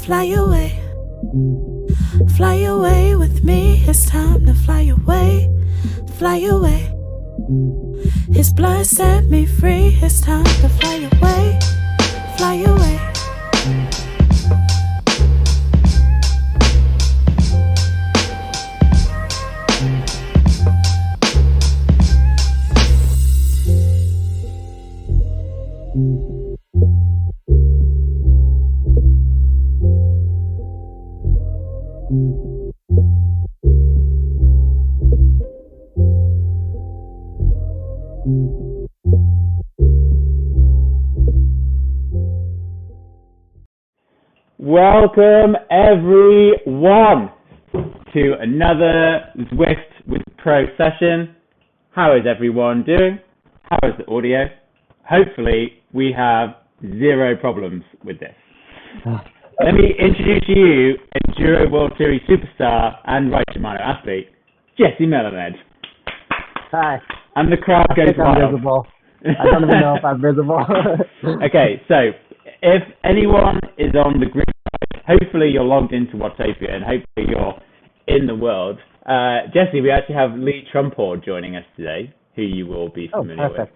fly away. Fly away with me, it's time to fly away. Fly away. His blood set me free, it's time to fly away. Fly away. Welcome everyone to another Zwift with Pro session. How is everyone doing? How is the audio? Hopefully we have zero problems with this. Let me introduce you, Enduro World Series superstar and right Shimano athlete, Jesse Melamed. Hi. And the crowd goes wild. I'm visible. I don't even know if I'm visible. Okay, so if anyone is on the group, hopefully you're logged into Watopia and hopefully you're in the world. Jesse, we actually have Lee Trumpord joining us today, who you will be familiar with.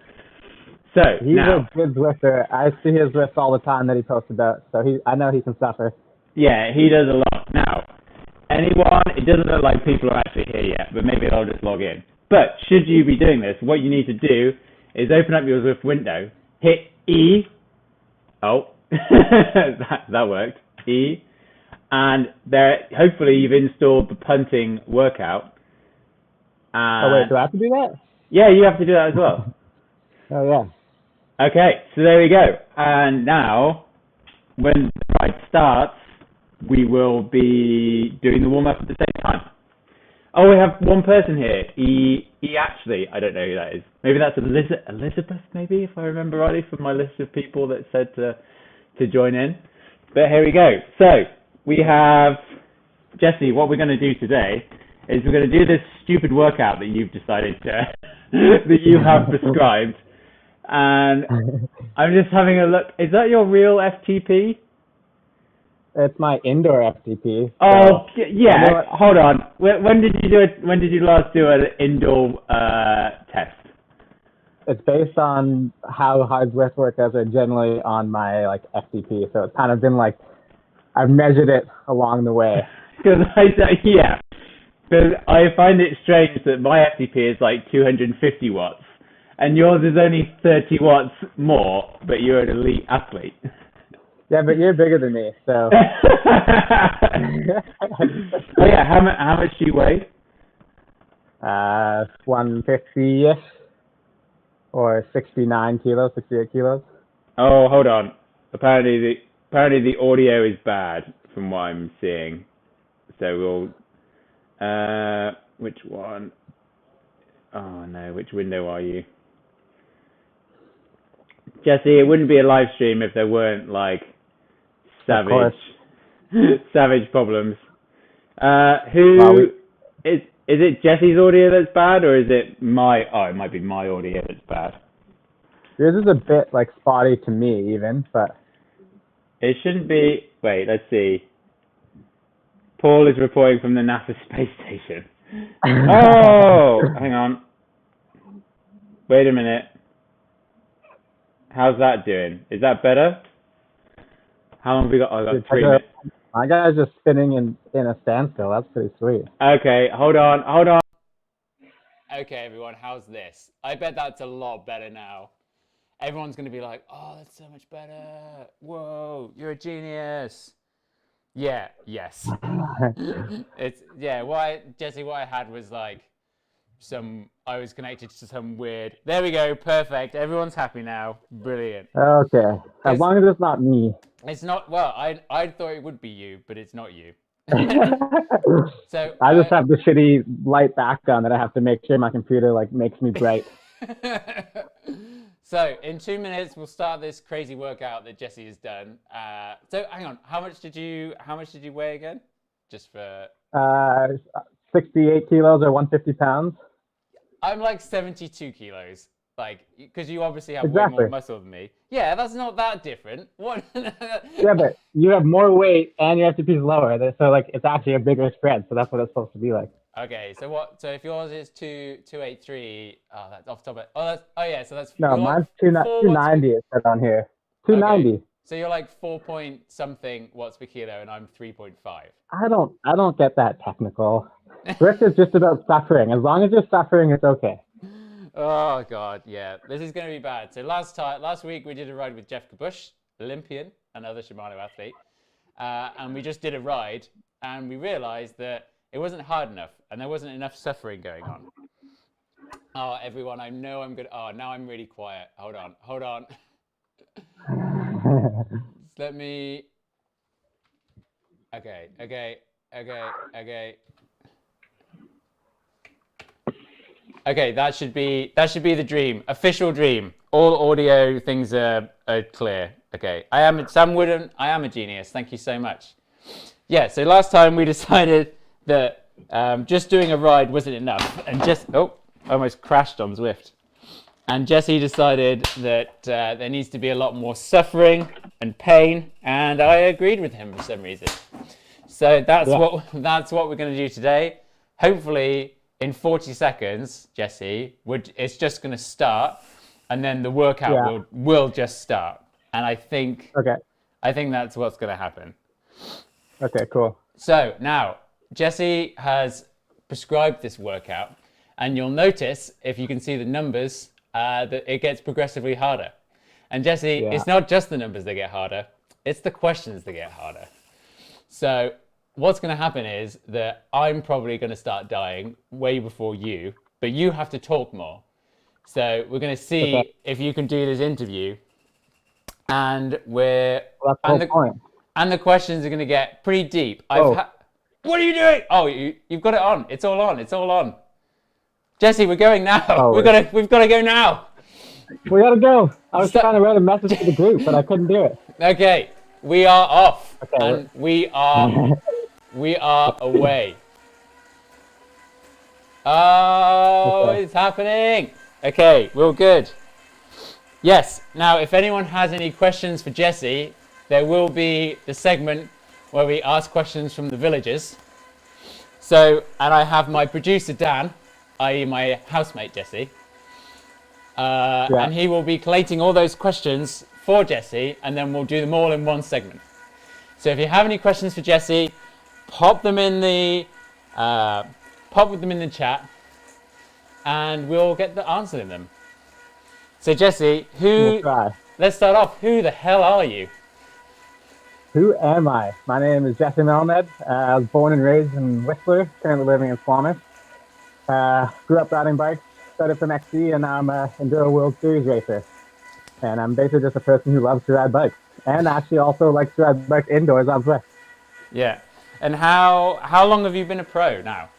So he's now, a good Zwifter. I see his Zwift all the time that he posts about, so I know he can suffer. Yeah, he does a lot. Now, anyone, it doesn't look like people are actually here yet, but maybe they'll just log in. But should you be doing this, what you need to do is open up your Zwift window, hit E. Oh, that worked. E. And there, hopefully you've installed the punting workout. Oh wait, do I have to do that? Yeah, you have to do that as well. Oh yeah. Okay, so there we go. And now, when the ride starts, we will be doing the warm-up at the same time. Oh, we have one person here. Actually, I don't know who that is. Maybe that's Elizabeth, maybe, if I remember rightly, from my list of people that said to join in. But here we go. So, we have, Jesse, what we're going to do today is we're going to do this stupid workout that you've decided to, that you have prescribed. And I'm just having a look. Is that your real FTP? It's my indoor FTP. Oh, yeah. Hold on. When did you do it? When did you last do an indoor test? It's based on how hard Zwift workouts are generally on my FTP. So it's kind of been I've measured it along the way. Because I find it strange that my FTP is 250 watts, and yours is only 30 watts more, but you're an elite athlete. Yeah, but you're bigger than me, so. Oh yeah, how much do you weigh? 150-ish, or 68 kilos. Oh, hold on. Apparently the audio is bad from what I'm seeing. So we'll, which one? Oh no, which window are you? Jesse, it wouldn't be a live stream if there weren't savage problems. Is it Jesse's audio that's bad, or is it my? Oh, it might be my audio that's bad. Yours is a bit spotty to me, even, but it shouldn't be. Wait, let's see. Paul is reporting from the NASA space station. Oh, hang on. Wait a minute. How's that doing? Is that better? How long have we got? Oh, I've got 3 minutes. My guy's just spinning in a standstill. That's pretty sweet. Okay, hold on. Okay, everyone, how's this? I bet that's a lot better now. Everyone's going to be like, oh, that's so much better. Whoa, you're a genius. Yeah, yes. Jesse, what I had was I was connected to some weird, there we go, perfect. Everyone's happy now. Brilliant. Okay, as long as it's not me. It's not, well, I thought it would be you, but it's not you. So I just have the shitty light background that I have to make sure my computer makes me bright. So in 2 minutes we'll start this crazy workout that Jesse has done. So hang on, how much did you weigh again? Just for 68 kilos or 150 pounds. I'm 72 kilos. Like, because you obviously have way Exactly. more muscle than me. Yeah, that's not that different. What? Yeah, but you have more weight and your FTP is lower, so like it's actually a bigger spread. So that's what it's supposed to be like. Okay, so what? So if yours is 283, oh, that's off the top of it. Oh, yeah. So that's No, you're like mine's 4 watts per. 290. It said on here. Okay, 290. so you're like 4 point something watts per kilo, and I'm 3.5. I don't get that technical. Rick is just about suffering. As long as you're suffering, it's okay. Oh God, yeah, this is going to be bad. So last week we did a ride with Jeff Kabush, Olympian, another Shimano athlete, and we just did a ride, and we realised that it wasn't hard enough, and there wasn't enough suffering going on. Oh, everyone, I know I'm good. Oh, now I'm really quiet. Hold on. Let me. Okay. Okay, that should be the dream. Official dream. All audio things are clear. Okay. Sam Wooden, I am a genius. Thank you so much. Yeah, so last time we decided that just doing a ride wasn't enough, and almost crashed on Zwift. And Jesse decided that there needs to be a lot more suffering and pain, and I agreed with him for some reason. So that's what we're going to do today. Hopefully, in 40 seconds, Jesse, it's just going to start, and then the workout will just start. And I think that's what's going to happen. Okay, cool. So now Jesse has prescribed this workout, and you'll notice if you can see the numbers that it gets progressively harder. And Jesse, it's not just the numbers that get harder; it's the questions that get harder. So what's going to happen is that I'm probably going to start dying way before you, but you have to talk more. So we're going to see if you can do this interview, and That's the whole point. And the questions are going to get pretty deep. What are you doing? Oh, you've got it on. It's all on. Jesse, we're going now. We've got to go now. We gotta go. I was trying to write a message to the group, but I couldn't do it. Okay, we are off, and we are away. Oh, it's happening. Okay, we're good. Yes. Now, if anyone has any questions for Jesse, there will be the segment where we ask questions from the villagers. So, and I have my producer Dan, i.e. my housemate Jesse, and he will be collating all those questions for Jesse, and then we'll do them all in one segment. So if you have any questions for Jesse, pop them in the chat, and we'll get the answer in them. So Jesse, let's start off. Who the hell are you? Who am I? My name is Jesse Melamed. I was born and raised in Whistler, currently living in Squamish. Grew up riding bikes, started from XC, and now I'm an Enduro World Series racer. And I'm basically just a person who loves to ride bikes, and actually also likes to ride bikes indoors on Zwift. Yeah. And how long have you been a pro now?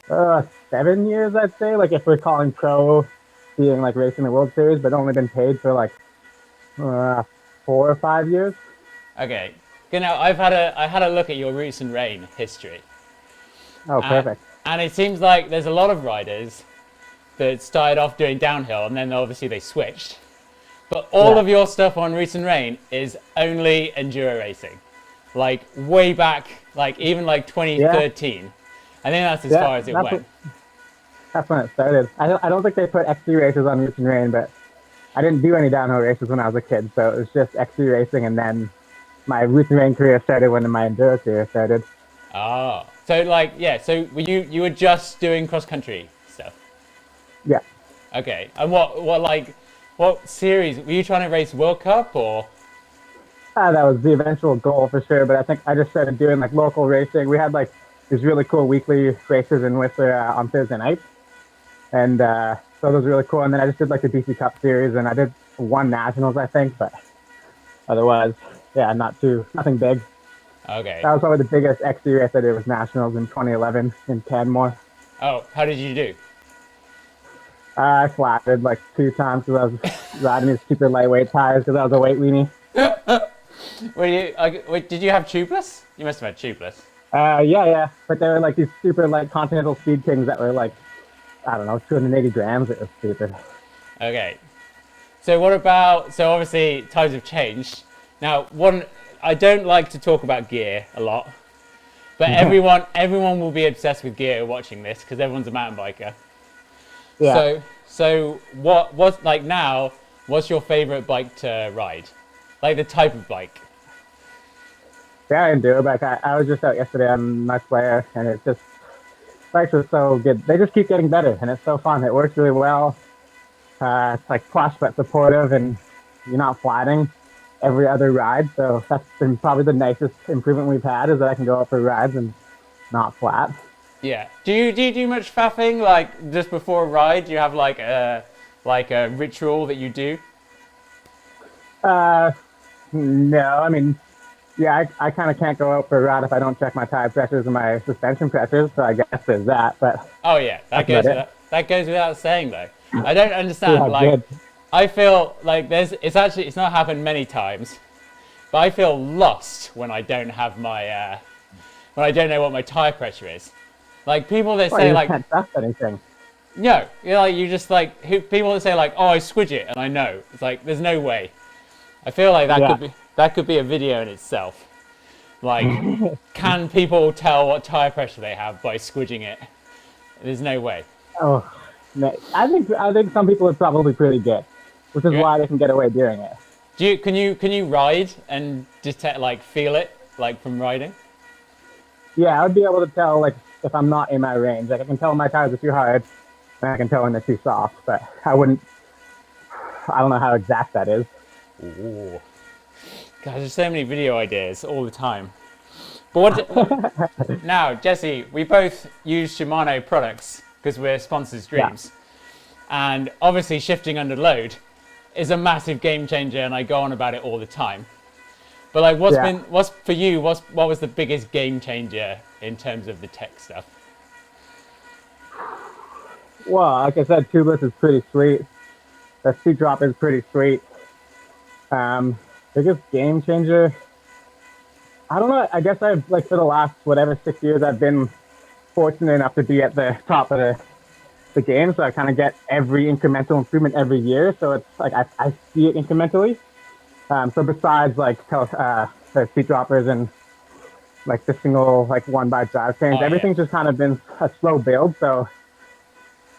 7 years, I'd say. Like if we're calling pro being like racing the World Series, but only been paid for like 4 or 5 years. Okay. You know, I had a look at your roots and reign history. Oh, perfect. And it seems like there's a lot of riders that started off doing downhill, and then obviously they switched. But all of your stuff on roots and reign is only enduro racing, like way back, like even like 2013. I think that's as far as it went. That's when it started. I don't think they put XC races on roots and reign, but I didn't do any downhill races when I was a kid, so it was just XC racing, and then my roots and reign career started when my enduro career started. Oh, so like so you were just doing cross country stuff? Yeah. Okay, and what series were you trying to race? World Cup or? That was the eventual goal for sure, but I think I just started doing like local racing. We had like these really cool weekly races in Whistler on Thursday nights, and so it was really cool. And then I just did like the BC Cup series, and I did 1 nationals, I think, but otherwise, nothing big. Okay. That was probably the biggest XC race I did was nationals in 2011 in Canmore. Oh, how did you do? I flatted like 2 times because I was riding these super lightweight tires because I was a weight weenie. Did you have tubeless? You must have had tubeless. Yeah. But they were like these super light Continental Speed Kings that were like, I don't know, 280 grams. It was stupid. Okay. So what about, so obviously times have changed. Now, I don't like to talk about gear a lot, but everyone will be obsessed with gear watching this because everyone's a mountain biker. Yeah. So what's like now, what's your favorite bike to ride? Like the type of bike? Yeah, I do. But I was just out yesterday on my player, and it's just bikes are so good. They just keep getting better, and it's so fun. It works really well. It's like plush but supportive, and you're not flatting every other ride. So that's been probably the nicest improvement we've had is that I can go out for rides and not flat. Yeah. Do you do much faffing like just before a ride? Do you have like a ritual that you do? Uh, no, I mean, yeah, I kind of can't go out for a ride if I don't check my tire pressures and my suspension pressures. So I guess there's that. But Oh yeah, that's about it. that goes without saying though. I don't understand. Yeah, Like, good. I feel like it's not happened many times, but I feel lost when I don't have my when I don't know what my tire pressure is. Like people that Well, say you like can't trust anything. no, you just like people that say like oh I squidge it and I know it's like there's no way. I feel like Yeah. that could be a video in itself. Like, can people tell what tire pressure they have by squidging it? There's no way. Oh, man. I think some people are probably pretty good, which is Yeah. why they can get away doing it. Can you ride and detect like feel it like from riding? Yeah, I would be able to tell like if I'm not in my range. Like I can tell when my tires are too hard, and I can tell when they're too soft. But I wouldn't. I don't know how exact that is. Ooh. God, there's so many video ideas all the time. But what now, Jesse? We both use Shimano products because we're sponsors dreams, and obviously shifting under load is a massive game changer, and I go on about it all the time. But like, what's for you? What was the biggest game changer in terms of the tech stuff? Well, like I said, tubeless is pretty sweet. The seat drop is pretty sweet. Biggest game changer. I don't know. I guess I've like for the last whatever 6 years, I've been fortunate enough to be at the top of the game, so I kind of get every incremental improvement every year. So it's like I see it incrementally. So besides like the seat droppers and like the single like one by drive chains, everything's just kind of been a slow build. So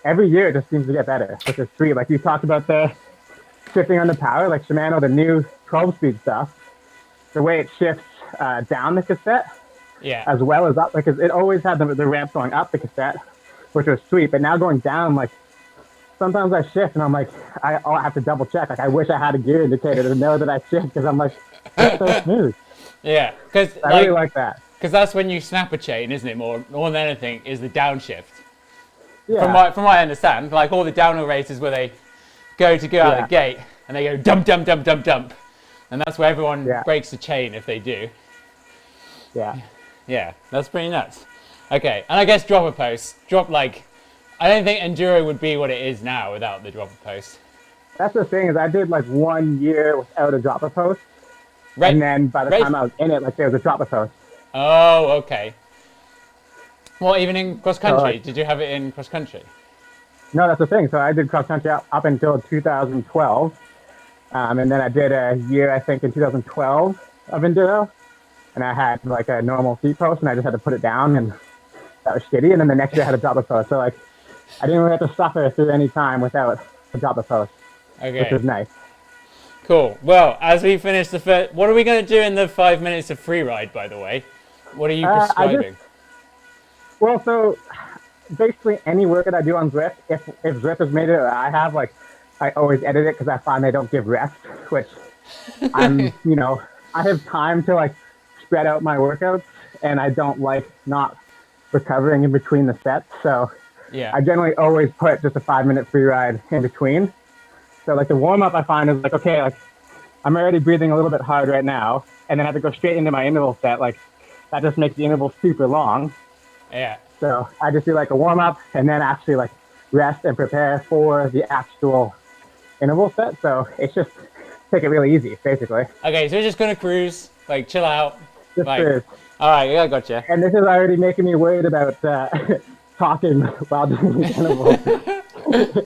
every year it just seems to get better, which is sweet. Like you talked about the shifting on the power, like Shimano, the new 12-speed stuff, the way it shifts down the cassette Yeah. as well as up, because it always had the ramp going up the cassette, which was sweet. But now going down, like sometimes I shift and I'm like, I'll have to double check. Like I wish I had a gear indicator to know that I shift because I'm like, it's so smooth. Yeah, because I really like that. Because that's when you snap a chain, isn't it? More than anything, is the downshift. Yeah. From what I understand, like all the downhill races where they go out the gate and they go dump, dump, dump, dump, dump, and that's where everyone breaks the chain if they do. Yeah. Yeah, that's pretty nuts. Okay, and I guess dropper posts. I don't think Enduro would be what it is now without the dropper post. That's the thing is I did like 1 year without a dropper post. And then by the time I was in it, like there was a dropper post. Oh, okay. Well, even in cross country, did you have it in cross country? No, that's the thing. So I did cross country up until 2012. And then I did a year, I think, in 2012 of Enduro. And I had like a normal seat post and I just had to put it down and that was shitty. And then the next year I had a dropper post. So like I didn't really have to suffer through any time without a dropper post, which was nice. Cool. Well, as we finish the first, what are we going to do in the 5 minutes of free ride, by the way? What are you prescribing? Well, so basically any work that I do on Zwift, if Zwift has made it or I have, like, I always edit it because I find they don't give rest, which I have time to, like, spread out my workouts, and I don't like not recovering in between the sets. So I generally always put just a 5 minute free ride in between. So like the warm up I find is like, okay, like I'm already breathing a little bit hard right now, and then I have to go straight into my interval set. Like that just makes the interval super long. Yeah. So I just do like a warm up and then actually like rest and prepare for the actual interval set. So it's just take it really easy, basically. Okay, so we're just gonna cruise, like chill out. Just cruise. All right, yeah, I gotcha. And this is already making me worried about talking while doing the interval.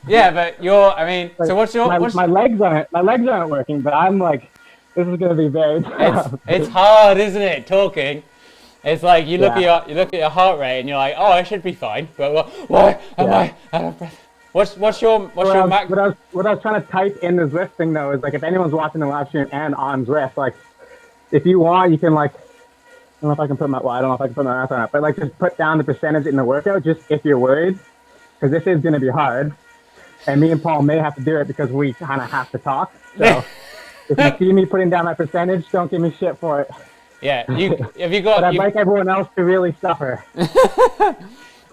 Yeah, but I mean, Like, so my legs aren't working, but I'm like, this is gonna be very tough. it's hard, isn't it? Talking. It's like you look Yeah. at your heart rate and you're like, oh, I should be fine. But why am Yeah. I out of breath? What's your max? What I was trying to type in the Zwift thing though is like if anyone's watching the live stream and on Zwift, like if you want, you can like I don't know if I can put my I don't know if I can put my math on it, but like just put down the percentage in the workout just if you're worried, because this is gonna be hard, and me and Paul may have to do it because we kind of have to talk. So if you see me putting down my percentage, don't give me shit for it. Yeah, have you got? But I'd like everyone else to really suffer.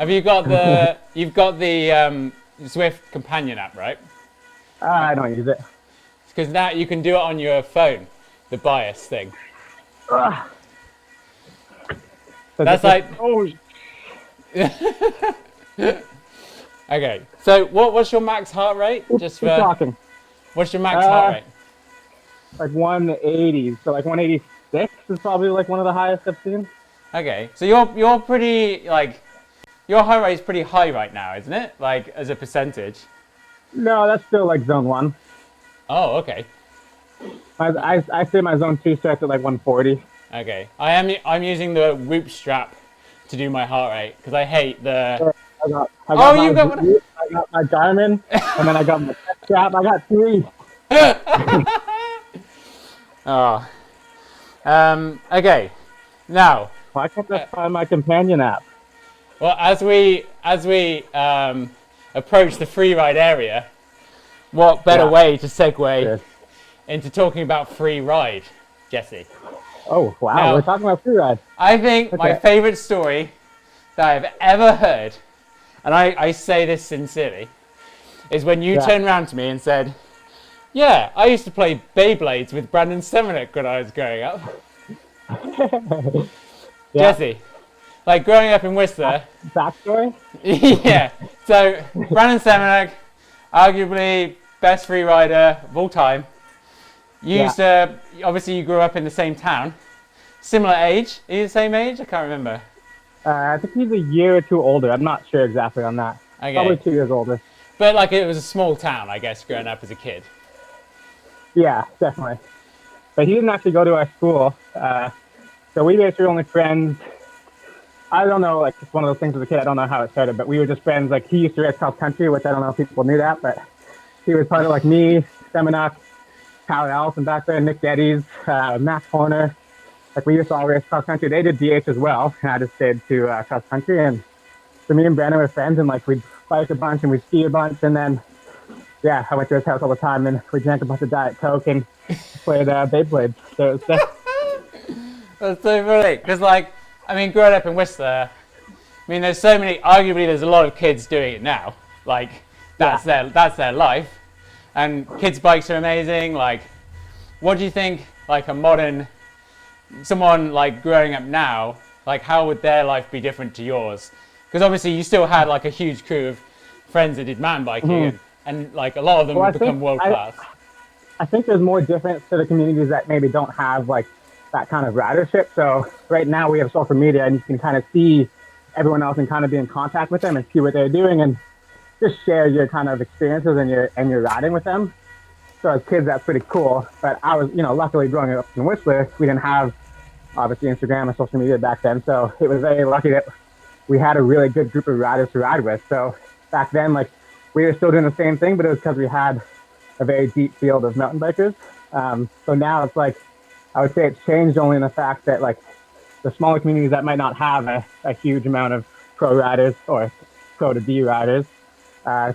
Have you got the? You've got the Zwift companion app, right? I don't use it. Because now you can do it on your phone, the bias thing. So That's like. Oh. Okay, so what's your max heart rate? Just Keep for talking. what's your max heart rate? Like 180, so like 186 is probably like one of the highest I've seen. Okay, so you're pretty like. Your heart rate is pretty high right now, isn't it? Like as a percentage. No, that's still like zone 1. Oh, okay. I say my zone 2 starts at like 140. Okay, I'm using the Whoop strap to do my heart rate because I hate the. I got you got one. I got my Garmin, and then I got my strap. I got 3. Oh. Okay. Now. Why can't I find my companion app? Well, as we approach the free ride area, what better way to segue into talking about free ride, Jesse? Oh wow, Now, we're talking about free ride. I think my favorite story that I've ever heard, and I say this sincerely, is when you turned around to me and said, "Yeah, I used to play Beyblades with Brandon Semenuk when I was growing up." Jesse. Like growing up in Whistler. Backstory? Yeah. So Brandon Semenuk, arguably best free rider of all time. Obviously you grew up in the same town. Similar age. Are you the same age? I can't remember. I think he's a year or 2 older. I'm not sure exactly on that. Okay. Probably 2 years older. But like it was a small town, I guess, growing up as a kid. Yeah, definitely. But he didn't actually go to our school. So we basically were only friends. I don't know, like, it's one of those things as a kid, I don't know how it started, but we were just friends. Like, he used to race cross country, which I don't know if people knew that, but he was part of, like, me, Semenuk, Tyler Allison back there, Nick Geddes, Matt Horner. Like, we used to all race cross country. They did DH as well, and I just stayed to cross country. And so me and Brandon were friends, and, like, we'd bike a bunch, and we'd ski a bunch, and then, yeah, I went to his house all the time, and we drank a bunch of Diet Coke and played Beyblades. So it was That's so funny, because, like, I mean, growing up in Whistler, I mean, arguably there's a lot of kids doing it now. Like, that's their life. And kids' bikes are amazing. Like, what do you think, like, someone, like, growing up now, like, how would their life be different to yours? Because obviously you still had, like, a huge crew of friends that did mountain biking, and like, a lot of them would become world-class. I think there's more difference to the communities that maybe don't have, like, that kind of ridership. So right now we have social media and you can kind of see everyone else and kind of be in contact with them and see what they're doing and just share your kind of experiences and your riding with them. So as kids, that's pretty cool. But I was, luckily growing up in Whistler, we didn't have obviously Instagram and social media back then. So it was very lucky that we had a really good group of riders to ride with. So back then, like, we were still doing the same thing, but it was because we had a very deep field of mountain bikers. So now it's like, I would say it's changed only in the fact that, like, the smaller communities that might not have a huge amount of pro riders or pro to D riders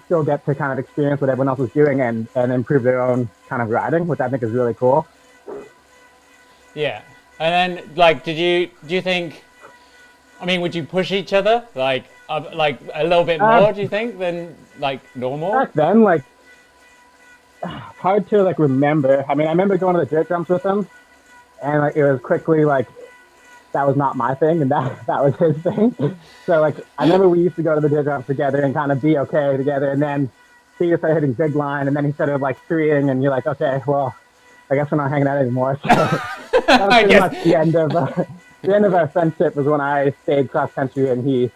still get to kind of experience what everyone else is doing and improve their own kind of riding, which I think is really cool. Yeah. And then, like, do you think, I mean, would you push each other, like a little bit more, do you think, than, like, normal? Back then, like, hard to, like, remember. I mean, I remember going to the dirt jumps with him, and, like, it was quickly, like, that was not my thing, and that was his thing. So, like, I remember we used to go to the dirt jumps together and kind of be okay together, and then he just started hitting big line, and then he started, like, threeing, and you're like, okay, well, I guess we're not hanging out anymore. So that was pretty much the end of our friendship was when I stayed cross country and he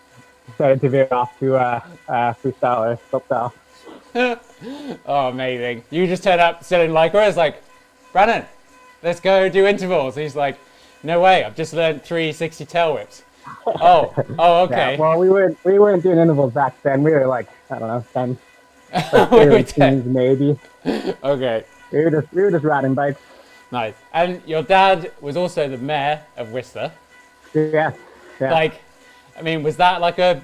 started to veer off to freestyle or slopestyle. Oh, amazing. You just turn up still in Lycra. It's like, Brandon, let's go do intervals. He's like, no way, I've just learned 360 tail whips. Oh, okay. Yeah, well, we weren't doing intervals back then. We were like, I don't know, 10, like We were early 10. teens maybe. Okay, We were just riding bikes. nice. And your dad was also the mayor of Whistler. Yeah. Like, I mean, was that like a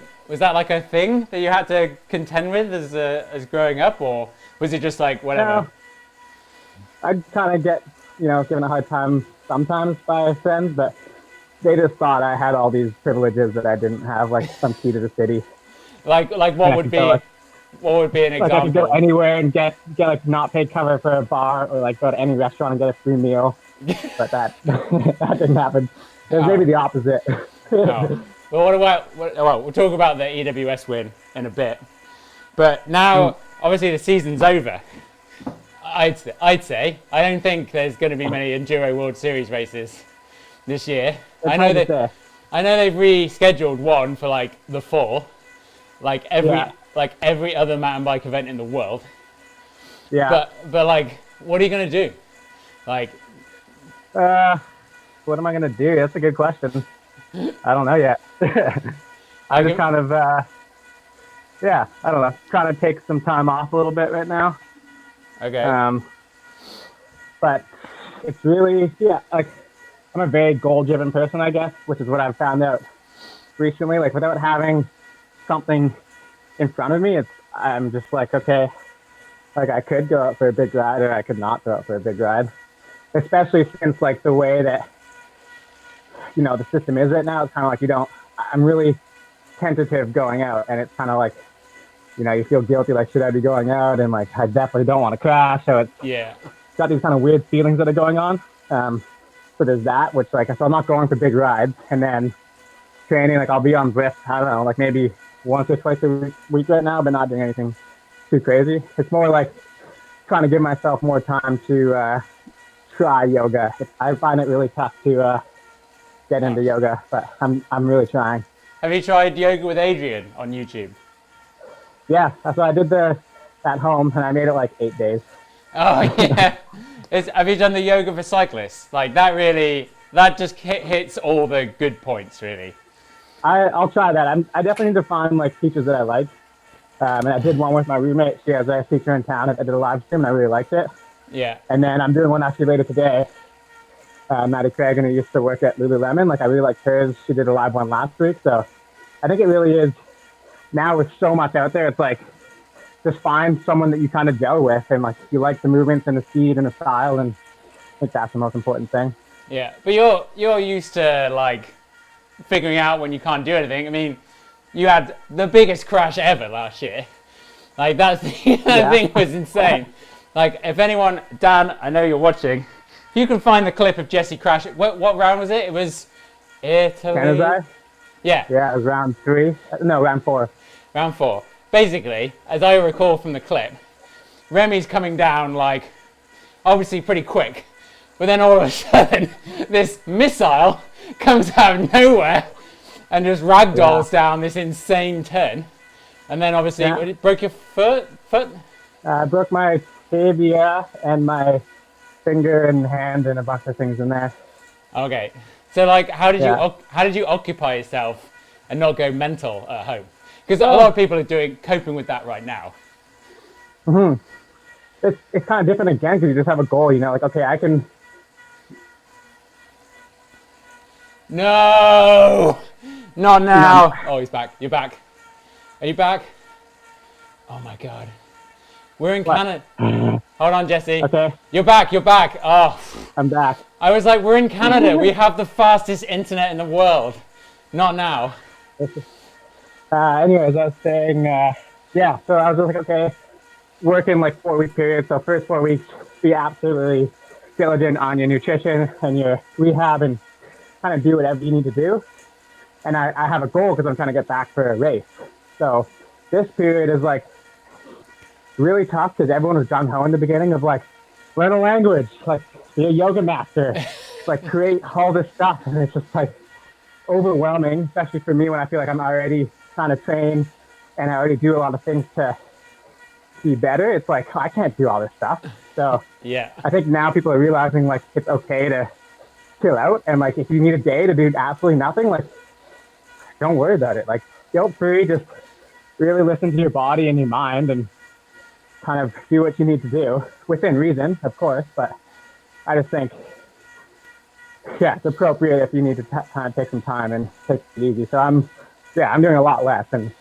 thing that you had to contend with as growing up, or was it just like whatever? No, I'd kind of get, given a hard time sometimes by friends, but they just thought I had all these privileges that I didn't have, like some key to the city. Like what would be an Like I could go example? anywhere and get like not paid cover for a bar, or like go to any restaurant and get a free meal. But that that didn't happen. It was maybe the opposite. Oh. Well, what about? Well, we'll talk about the EWS win in a bit. But now, obviously, the season's over. I'd say I don't think there's going to be many Enduro World Series races this year. It's I know hard to that. say. I know they've rescheduled one for like the fall, like every other mountain bike event in the world. Yeah. But like, what are you gonna do? Like, What am I gonna do? That's a good question. I don't know yet. I just kind of, I don't know. Trying to take some time off a little bit right now. okay, But it's really, like I'm a very goal-driven person, I guess, which is what I've found out recently. Like without having something in front of me, I'm just like, okay, like I could go out for a big ride or I could not go out for a big ride. Especially since like the way that, the system is right now, it's kind of like I'm really tentative going out, and it's kind of like, you feel guilty, like should I be going out? And like, I definitely don't want to crash. So it's yeah, got these kind of weird feelings that are going on. So there's that, which like, so I'm not going for big rides, and then training, like I'll be on Zwift, I don't know, like maybe once or twice a week right now, but not doing anything too crazy. It's more like trying to give myself more time to try yoga. I find it really tough to get into yoga, but I'm really trying. Have you tried yoga with Adrian on YouTube? Yeah, so I did at home, and I made it like 8 days. Oh yeah. Have you done the yoga for cyclists? Like that just hits all the good points, really. I'll try that. I definitely need to find like teachers that I like. And I did one with my roommate. She has a teacher in town. I did a live stream, and I really liked it. Yeah. And then I'm doing one actually later today. Maddie Craig, who used to work at Lululemon. Like I really liked hers. She did a live one last week. So I think it really is, now with so much out there, it's like just find someone that you kind of gel with, and like you like the movements and the speed and the style, and I think that's the most important thing. Yeah, but you're used to like figuring out when you can't do anything. I mean, you had the biggest crash ever last year. Like that thing was insane. Like if anyone, Dan, I know you're watching. If you can find the clip of Jesse crash, what round was it? It was Italy. Canada? Yeah. Yeah, it was round 3. No, round 4. Round 4. Basically, as I recall from the clip, Remy's coming down like obviously pretty quick, but then all of a sudden this missile comes out of nowhere and just ragdolls down this insane turn, and then obviously it broke your foot. I broke my tibia and my finger and hand and a bunch of things in there. Okay, so like, how did you occupy yourself and not go mental at home? Because a lot of people are coping with that right now. It's kind of different again, because you just have a goal. Like okay, I can. No, not now. Oh, he's back. You're back. Are you back? Oh my God. We're in Canada. Hold on, Jesse. Okay. You're back. Oh. I'm back. I was like, we're in Canada. We have the fastest internet in the world. Not now. Anyways, I was saying, so I was just like, okay, working like 4-week period. So first 4 weeks, be absolutely diligent on your nutrition and your rehab, and kind of do whatever you need to do. And I have a goal because I'm trying to get back for a race. So this period is like really tough because everyone was gung ho in the beginning of like, learn a language, like be a yoga master, like create all this stuff. And it's just like overwhelming, especially for me when I feel like I'm already trying to train and I already do a lot of things to be better, it's like, oh, I can't do all this stuff. So Yeah. I think now people are realizing like it's okay to chill out, and like if you need a day to do absolutely nothing, like don't worry about it. Like guilt free, just really listen to your body and your mind and kind of do what you need to do within reason, of course. But I just think, yeah, it's appropriate if you need to kind of take some time and take it easy. So I'm doing a lot less, and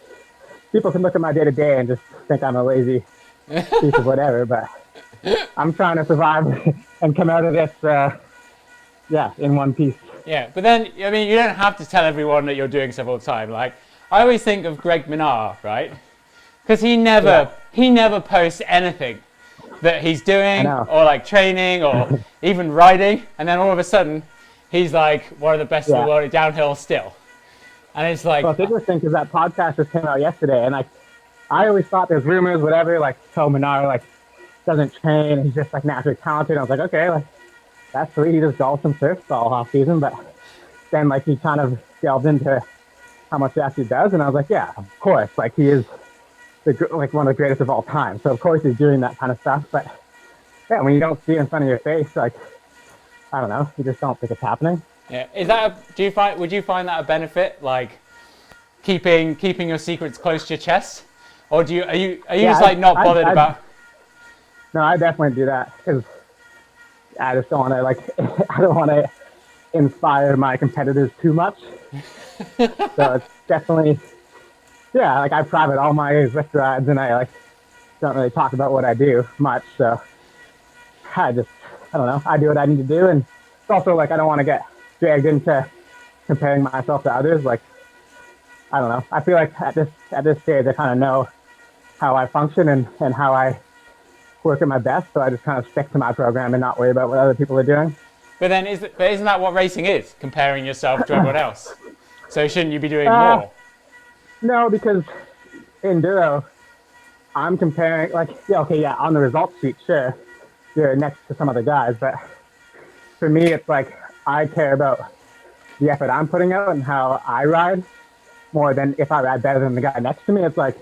people can look at my day to day and just think I'm a lazy piece of whatever, but I'm trying to survive and come out of this, in one piece. Yeah, but then, I mean, you don't have to tell everyone that you're doing stuff all the time. Like, I always think of Greg Minnaar, right? Because he never posts anything that he's doing or like training or even riding, and then all of a sudden, he's like one of the best in the world at downhill still. And it's like... Well, it's interesting because that podcast just came out yesterday, and like, I always thought there's rumors, whatever, like, Minnaar, like, doesn't train, he's just like naturally talented. I was like, okay, like, that's sweet, he just golfs and surfs all off season, but then like he kind of delved into how much he actually does, and I was like, yeah, of course, like he is like one of the greatest of all time, so of course he's doing that kind of stuff. But yeah, when you don't see it in front of your face, like, I don't know, you just don't think it's happening. Yeah, would you find that a benefit, like keeping your secrets close to your chest, or are you just like not bothered about? No, I definitely do that because I just don't want to I don't want to inspire my competitors too much. So it's definitely, like I private all my lift rides, and I like don't really talk about what I do much. So I don't know, I do what I need to do, and it's also like I don't want to get dragged into comparing myself to others. Like, I don't know, I feel like at this stage I kind of know how I function and how I work at my best, so I just kind of stick to my program and not worry about what other people are doing. But then isn't that what racing is? Comparing yourself to everyone else. So shouldn't you be doing more? No, because enduro, I'm comparing, like, on the results sheet, sure, you're next to some other guys, but for me, it's like I care about the effort I'm putting out and how I ride more than if I ride better than the guy next to me. It's like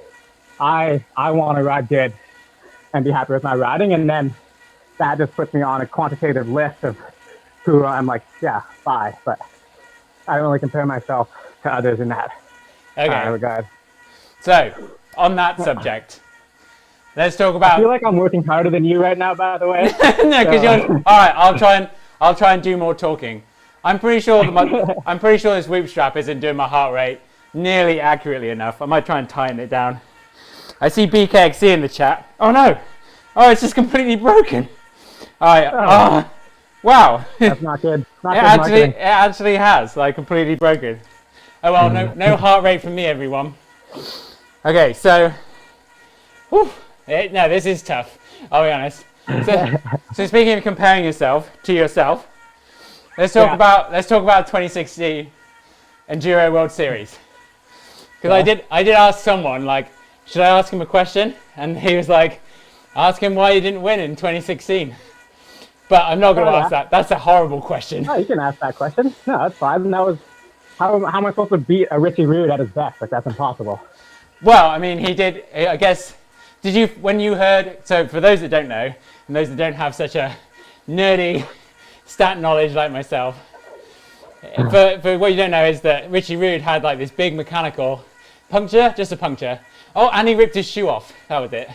I want to ride good and be happy with my riding, and then that just puts me on a quantitative list of who I'm like, bye. But I don't really compare myself to others in that regard. So, on that subject, let's talk about... I feel like I'm working harder than you right now, by the way. No, because you're... All right, I'll try and do more talking. I'm pretty sure this whoop strap isn't doing my heart rate nearly accurately enough. I might try and tighten it down. I see BKXC in the chat. Oh no! Oh, it's just completely broken. Wow. That's not good. It actually has, like, completely broken. Oh well, no heart rate from me, everyone. Okay, so, this is tough. I'll be honest. So speaking of comparing yourself to yourself, let's talk about 2016 Enduro World Series. Because I did ask someone, like, should I ask him a question? And he was like, ask him why you didn't win in 2016. But I'm not going to ask that. That's a horrible question. Oh, you can ask that question. No, that's fine. That was, how am I supposed to beat a Richie Rude at his best? Like, that's impossible. Well, I mean, he did, I guess, when you heard, so for those that don't know, and those that don't have such a nerdy stat knowledge like myself, for what you don't know is that Richie Rude had like this big mechanical puncture, just a puncture. Oh, and he ripped his shoe off. That was it.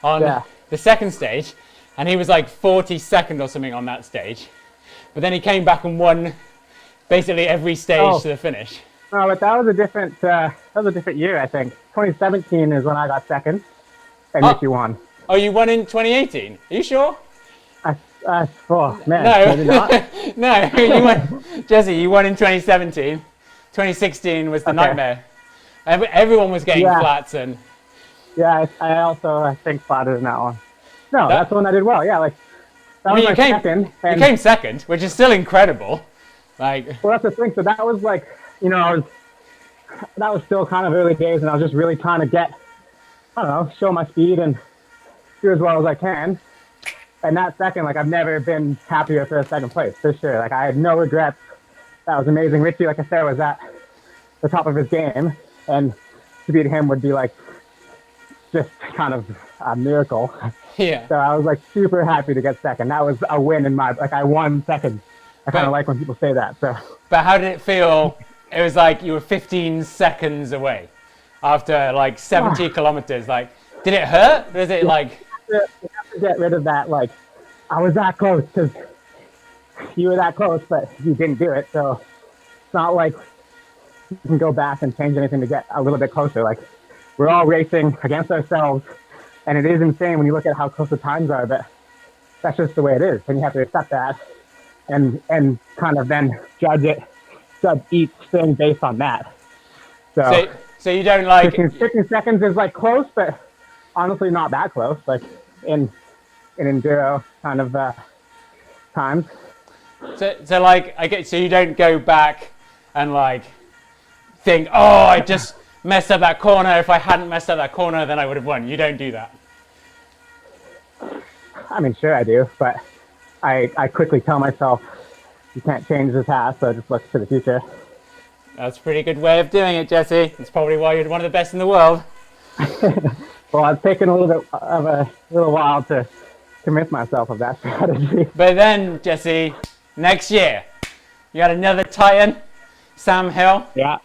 On the second stage, and he was like 42nd or something on that stage. But then he came back and won basically every stage to the finish. No, but that was a different year, I think. 2017 is when I got second, and Nicky won. Oh, you won in 2018? Are you sure? Oh man, no, maybe not. No, you won, Jesse. You won in 2017. 2016 was the nightmare. Everyone was getting flats and. Yeah, I think flatted in that one. No, that's the one I did well. Yeah, like that was my second. You came second, which is still incredible. Like. Well, that's the thing. So that was like, that was still kind of early days, and I was just really trying to get, show my speed and do as well as I can. And that second, like, I've never been happier for a second place, for sure. Like, I had no regrets. That was amazing. Richie, like I said, was at the top of his game, and to beat him would be like just kind of a miracle. Yeah. So I was like super happy to get second. That was a win in my, like I won second. I kind of like when people say that. So. But how did it feel? It was like you were 15 seconds away after like 70 kilometers. Like, did it hurt? Was it like? You have to get rid of that. Like, I was that close because you were that close, but you didn't do it. So it's not like you can go back and change anything to get a little bit closer. Like, we're all racing against ourselves, and it is insane when you look at how close the times are. But that's just the way it is, and you have to accept that, and kind of then judge each thing based on that. So you don't like 15 seconds is like close, but honestly not that close. Like in enduro kind of times. So like I get, so you don't go back and like think, oh, I just messed up that corner. If I hadn't messed up that corner, then I would have won. You don't do that. I mean, sure I do, but I quickly tell myself you can't change the past, so just look to the future. That's a pretty good way of doing it, Jesse. It's probably why you're one of the best in the world. Well, it's taken a little while to convince myself of that strategy. But then, Jesse, next year, you had another Titan, Sam Hill. Yeah.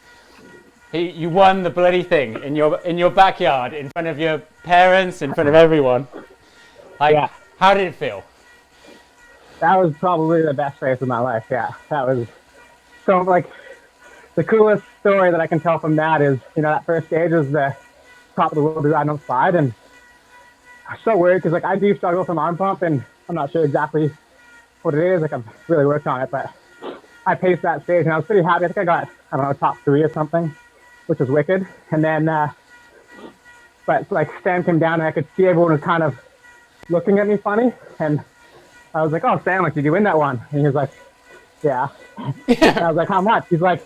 You won the bloody thing in your backyard, in front of your parents, in front of everyone. Like, yeah. How did it feel? That was probably the best race of my life. Yeah, that was so like the coolest story that I can tell from that is, that first stage was the top of the world design on slide, and I'm so worried because like I do struggle from arm pump, and I'm not sure exactly what it is. Like I've really worked on it, but I paced that stage and I was pretty happy. I think I got, I don't know, top 3 or something, which was wicked. And then, but like Sam came down and I could see everyone was kind of looking at me funny, and I was like, "Oh, Sam, like, did you win that one?" And he was like, "Yeah." And I was like, "How much?" He's like,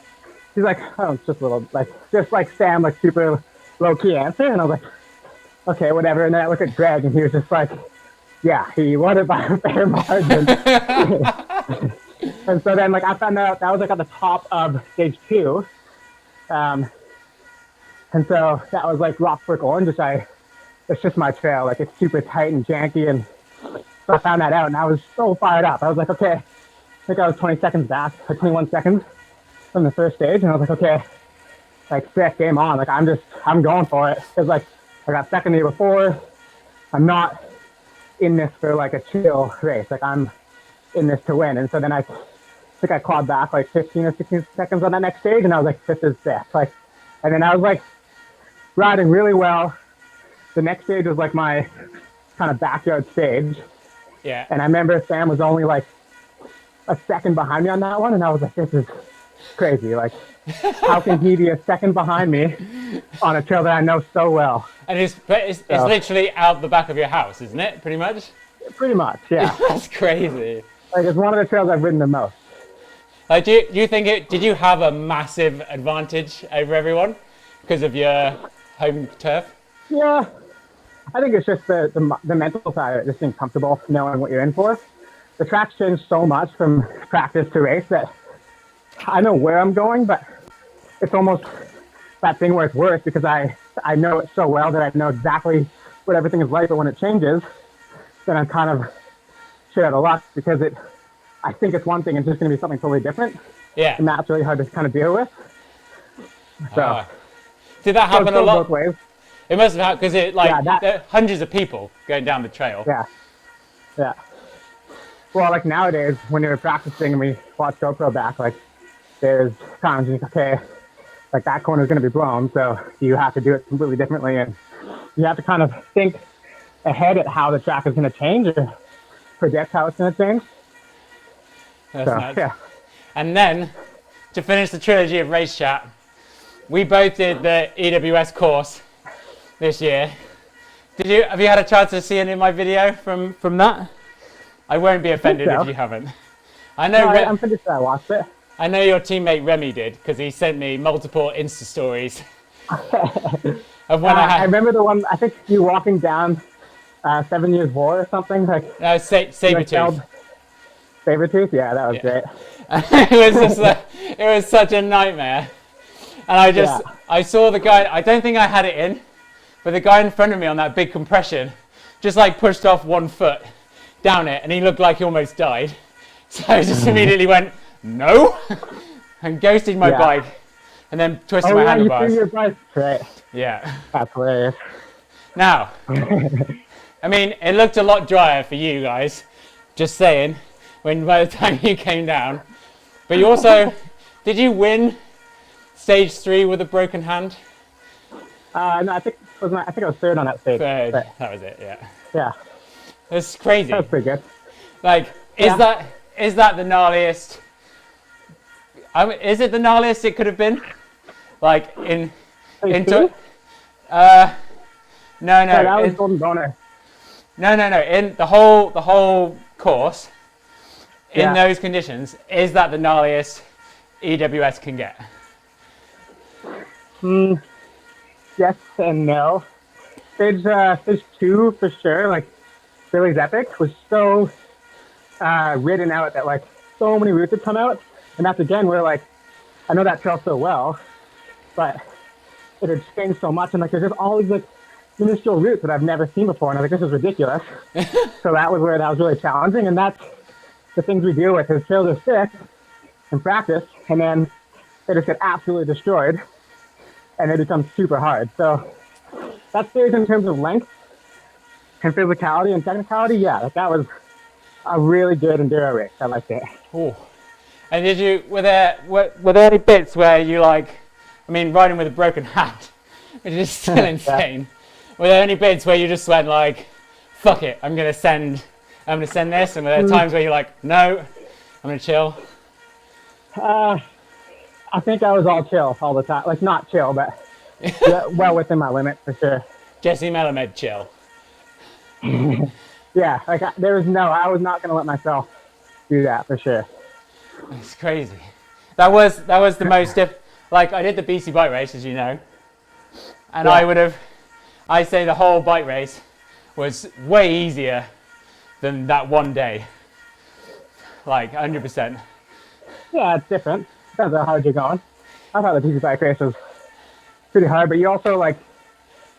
"Oh, it's just a little, like, just like Sam, like super low key answer." And I was like, "Okay, whatever." And then I looked at Greg, and he was just like, "Yeah, he won it by a fair margin." And so then, like, I found out that was like at the top of stage 2, and so that was like Rockbrook Orange, which it's just my trail. Like, it's super tight and janky, and so I found that out, and I was so fired up. I was like, okay, I think I was 20 seconds back, or 21 seconds from the first stage, and I was like, okay, like, sick, game on. Like, I'm going for it. Because, like, I got second the year before. I'm in this for, like, a chill race. Like, I'm in this to win. And so then I think I clawed back, like, 15 or 16 seconds on that next stage, and I was like, this is sick. Like, and then I was, like, riding really well. The next stage was, like, my kind of backyard stage. Yeah. And I remember Sam was only like a second behind me on that one, and I was like, this is crazy. Like, how can he be a second behind me on a trail that I know so well? And it's literally out the back of your house, isn't it? Pretty much? Pretty much, yeah. That's crazy. Like, it's one of the trails I've ridden the most. Like, do you think did you have a massive advantage over everyone because of your home turf? Yeah. I think it's just the mental side of it, just being comfortable knowing what you're in for. The track's changed so much from practice to race that I know where I'm going, but it's almost that thing where it's worse because I know it so well that I know exactly what everything is like, but when it changes, then I'm kind of shit out of luck because I think it's one thing and it's just going to be something totally different. Yeah. And that's really hard to kind of deal with. So, did that happen a lot? Both ways. It must have happened because there are hundreds of people going down the trail. Yeah. Yeah. Well, like nowadays, when you're practicing and we watch GoPro back, like there's times you think, okay, like that corner is going to be blown, so you have to do it completely differently, and you have to kind of think ahead at how the track is going to change or predict how it's going to change. That's nuts. Yeah. And then, to finish the trilogy of race chat, we both did the EWS course this year. Have you had a chance to see any of my video from that? I won't be offended if you haven't. I'm pretty sure I watched it. I know your teammate Remy did because he sent me multiple Insta stories of when I remember the one. I think you walking down 7 Years War or something like. No, Sabretooth. Sabretooth, yeah, that was great. It was such a nightmare, and I saw the guy. I don't think I had it in. But the guy in front of me on that big compression just like pushed off 1 foot down it, and he looked like he almost died. So I just immediately went, no, and ghosted my bike, and then twisted my handlebars. You threw your bike, right? Yeah. That's hilarious. Now, I mean, it looked a lot drier for you guys, just saying, when by the time you came down. But you also, did you win stage 3 with a broken hand? No, I think I was third on that stage. Third, but, that was it, yeah. yeah. It's crazy. That was pretty good. Like, is that the gnarliest? I mean, is it the gnarliest it could have been? Like no. No, that was Golden Boner. No. In the whole course, in those conditions, is that the gnarliest EWS can get? Yes and no. Stage 2 for sure. Like Billy's Epic was so ridden out that like so many routes had come out, and that's again where like I know that trail so well, but it had changed so much, and like there's just all these like minuscule routes that I've never seen before, and I was like, this is ridiculous. So that was where that was really challenging, and that's the things we deal with. Is trails are sick in practice, and then they just get absolutely destroyed, and it becomes super hard. So that stage in terms of length and physicality and technicality, like that was a really good enduro race. I liked it. Oh, and were there any bits where you like, I mean, riding with a broken hand, which is still insane. Were there any bits where you just went like, fuck it, I'm gonna send this, and were there times where you're like, no, I'm gonna chill? I think I was all chill all the time. Like not chill, but well within my limit for sure. Jesse Melamed chill. Yeah, like I was not gonna let myself do that for sure. It's crazy. That was the most like I did the BC bike race, as you know, and I'd say the whole bike race was way easier than that one day. Like 100%. Yeah, it's different. Depends on how hard you're going. I thought the BC bike race was pretty hard, but you also like,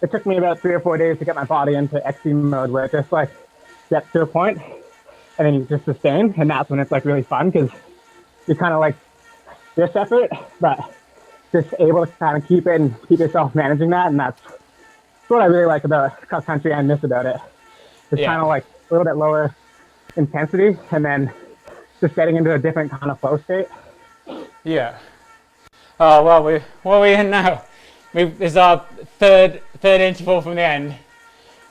it took me about 3 or 4 days to get my body into XC mode where it just like gets to a point and then you just sustain, and that's when it's like really fun because you're kind of like this effort, but just able to kind of keep it and keep yourself managing that, and that's what I really like about cross country and miss about it. It's kind of like a little bit lower intensity and then just getting into a different kind of flow state. Yeah. Oh well, what are we in now? This is our third interval from the end.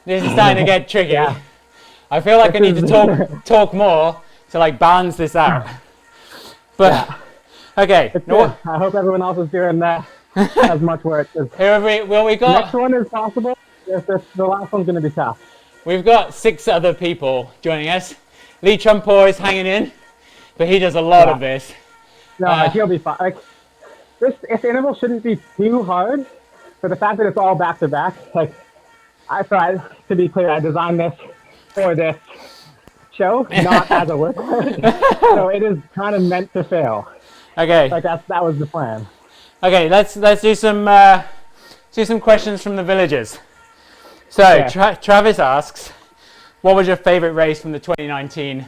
This is starting to get tricky. Yeah. I feel like I need to talk more to like balance this out. But okay. I hope everyone else is doing as much work. We got. The next one is possible. The last one's going to be tough. We've got 6 other people joining us. Lee Trumpor is hanging in, but he does a lot of this. No, he'll be fine. Like this interval shouldn't be too hard, but the fact that it's all back to back, like I tried to be clear, I designed this for this show, not as a workout. So it is kind of meant to fail. Okay. Like that was the plan. Okay, let's do some questions from the villagers. So Travis asks, what was your favorite race from the 2019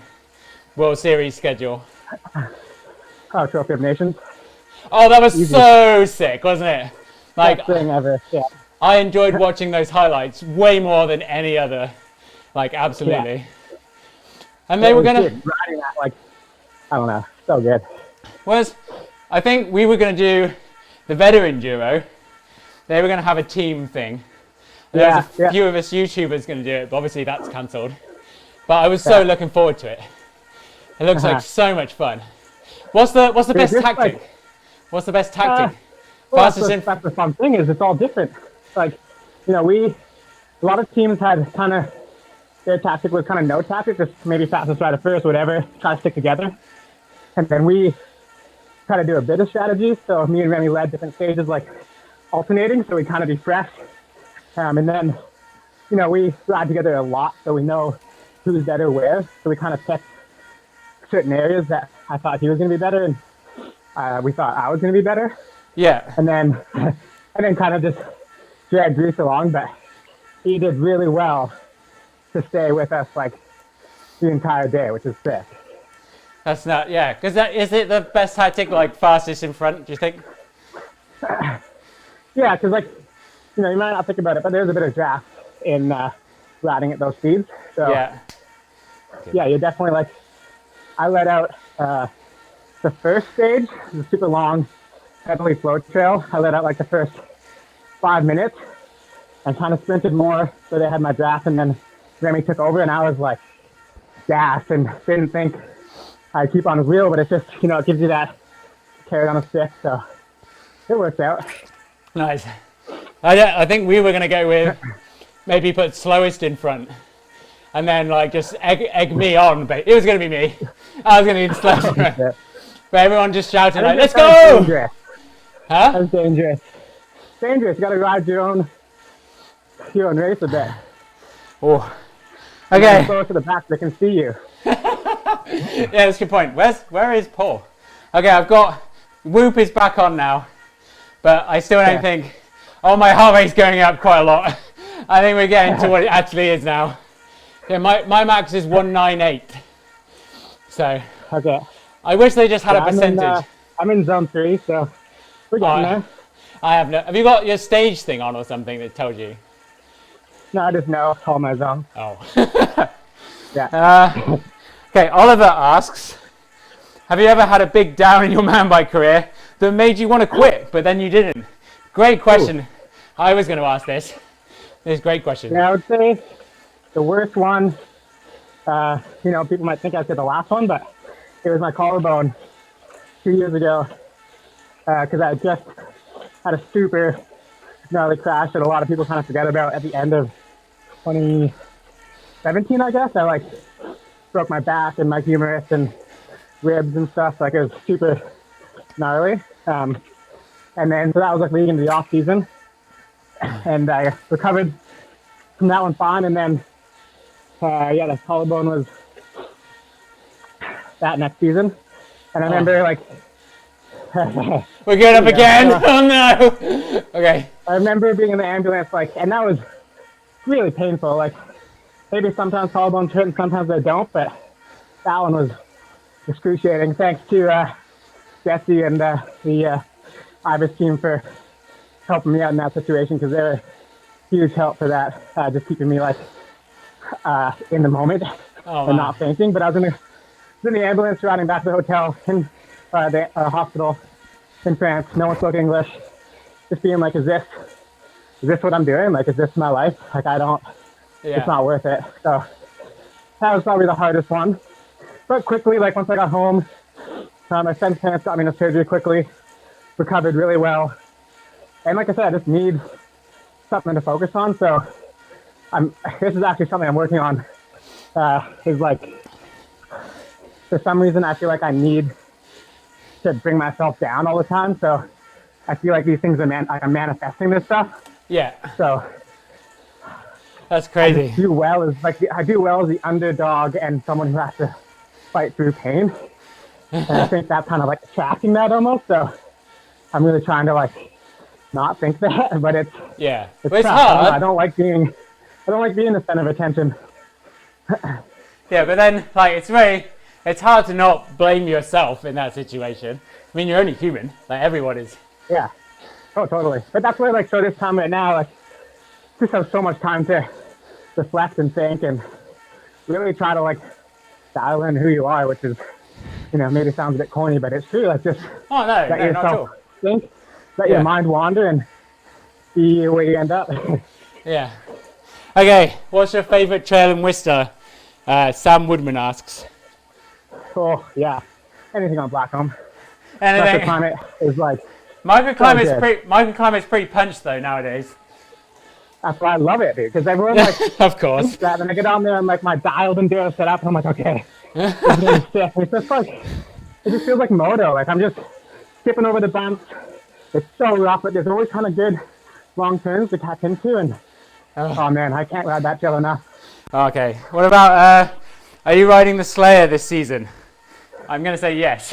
World Series schedule? Oh, Trophy of Nations. Oh, that was so sick, wasn't it? Like, best thing ever. Yeah. I enjoyed watching those highlights way more than any other. Like, absolutely. Yeah. And they were gonna riding that, like, I don't know, so good. I think we were gonna do the veteran duo. They were gonna have a team thing. There's a few of us YouTubers going to do it, but obviously that's cancelled. But I was so looking forward to it. It looks like so much fun. What's the best tactic? What's the best tactic? That's the fun thing is it's all different. Like, you know, a lot of teams had kind of, their tactic was kind of no tactic, just maybe fastest rider first, whatever, try to stick together. And then we try to do a bit of strategy. So me and Remy led different stages, like alternating, so we kind of be fresh. And then, you know, we ride together a lot, so we know who's better where. So we kind of picked certain areas that I thought he was going to be better, and we thought I was going to be better. Yeah. And then kind of just dragged Grease along, but he did really well to stay with us like the entire day, which is sick. That's not, yeah. Because is it the best tactic, like fastest in front, do you think? Yeah, because like, you might not think about it, but there's a bit of draft in riding at those speeds. So Yeah. yeah, you're definitely like, I let out the first stage, the super long, heavily float trail. I let out like the first 5 minutes and kind of sprinted more, so they had my draft, and then Remy took over, and I was like gassed and didn't think I'd keep on his wheel, but it's just, it gives you that carrot on a stick, so it works out. Nice. I think we were going to go with maybe put slowest in front and then like just egg me on, but it was going to be me. I was going to be the slowest. But everyone just shouted like, let's go! Dangerous. Huh? That's dangerous. Dangerous, you got to ride your own race a bit. Oh. Okay. Close to the back, they can see you. Yeah, that's a good point. Where is Paul? Okay, I've got Whoop is back on now, but I still don't think. Oh, my heart rate's going up quite a lot. I think we're getting to what it actually is now. Yeah, my max is 198. So. Okay. I wish they just had a percentage. I'm in zone 3, so we're getting there. I have no. Have you got your stage thing on or something that tells you? No, I just know all my zones. Oh. Yeah. Okay, Oliver asks, have you ever had a big down in your mountain bike career that made you want to quit, but then you didn't? Great question. Ooh. I was going to ask this. This is a great question. Yeah, I would say the worst one, people might think I said the last one, but it was my collarbone 2 years ago, because I just had a super gnarly crash that a lot of people kind of forget about at the end of 2017, I guess. I broke my back and my humerus and ribs and stuff. It was super gnarly. And then, so that was leading into the off season. And I recovered from that one fine. And then, the collarbone was that next season. And I remember we're getting up again. Oh no. Okay. I remember being in the ambulance, and that was really painful. Maybe sometimes collarbones hurt and sometimes they don't, but that one was excruciating. Thanks to Jesse and the Ibis team for helping me out in that situation, because they were huge help for that, just keeping me in the moment and not fainting. But I was in the ambulance riding back to the hotel in the hospital in France. No one spoke English. Just being is this what I'm doing? Is this my life? It's not worth it. So that was probably the hardest one. But quickly, once I got home, my son's parents got me into surgery quickly, recovered really well. And like I said, I just need something to focus on. So this is actually something I'm working on, for some reason, I feel like I need to bring myself down all the time. So I feel like these things I'm manifesting this stuff. Yeah. So that's crazy. I do well as the underdog and someone who has to fight through pain. And I think that's kind of attracting that almost. So I'm really trying to not think that, but it's it's hard. I don't like being the center of attention. Yeah, but then it's hard to not blame yourself in that situation. I mean, you're only human. Everyone is. Yeah. Oh, totally. But that's where so this time right now, just have so much time to reflect and think and really try to dial in who you are, which is, maybe sounds a bit corny, but it's true. Just let yourself think, let your mind wander and see where you end up. Yeah. Okay, what's your favorite trail in Worcester? Sam Woodman asks. Oh, yeah. Anything on Blackcomb. Anything. Microclimate is microclimate's pretty punched though nowadays. That's why I love it, dude. Because everyone of course. That, and I get on there and my dialed Enduro set up, and I'm okay. It's just it just feels like moto. I'm just skipping over the bumps. It's so rough, but there's always kind of good long turns to catch into, and oh man, I can't ride that trail enough. Okay. What about are you riding the Slayer this season? I'm gonna say yes.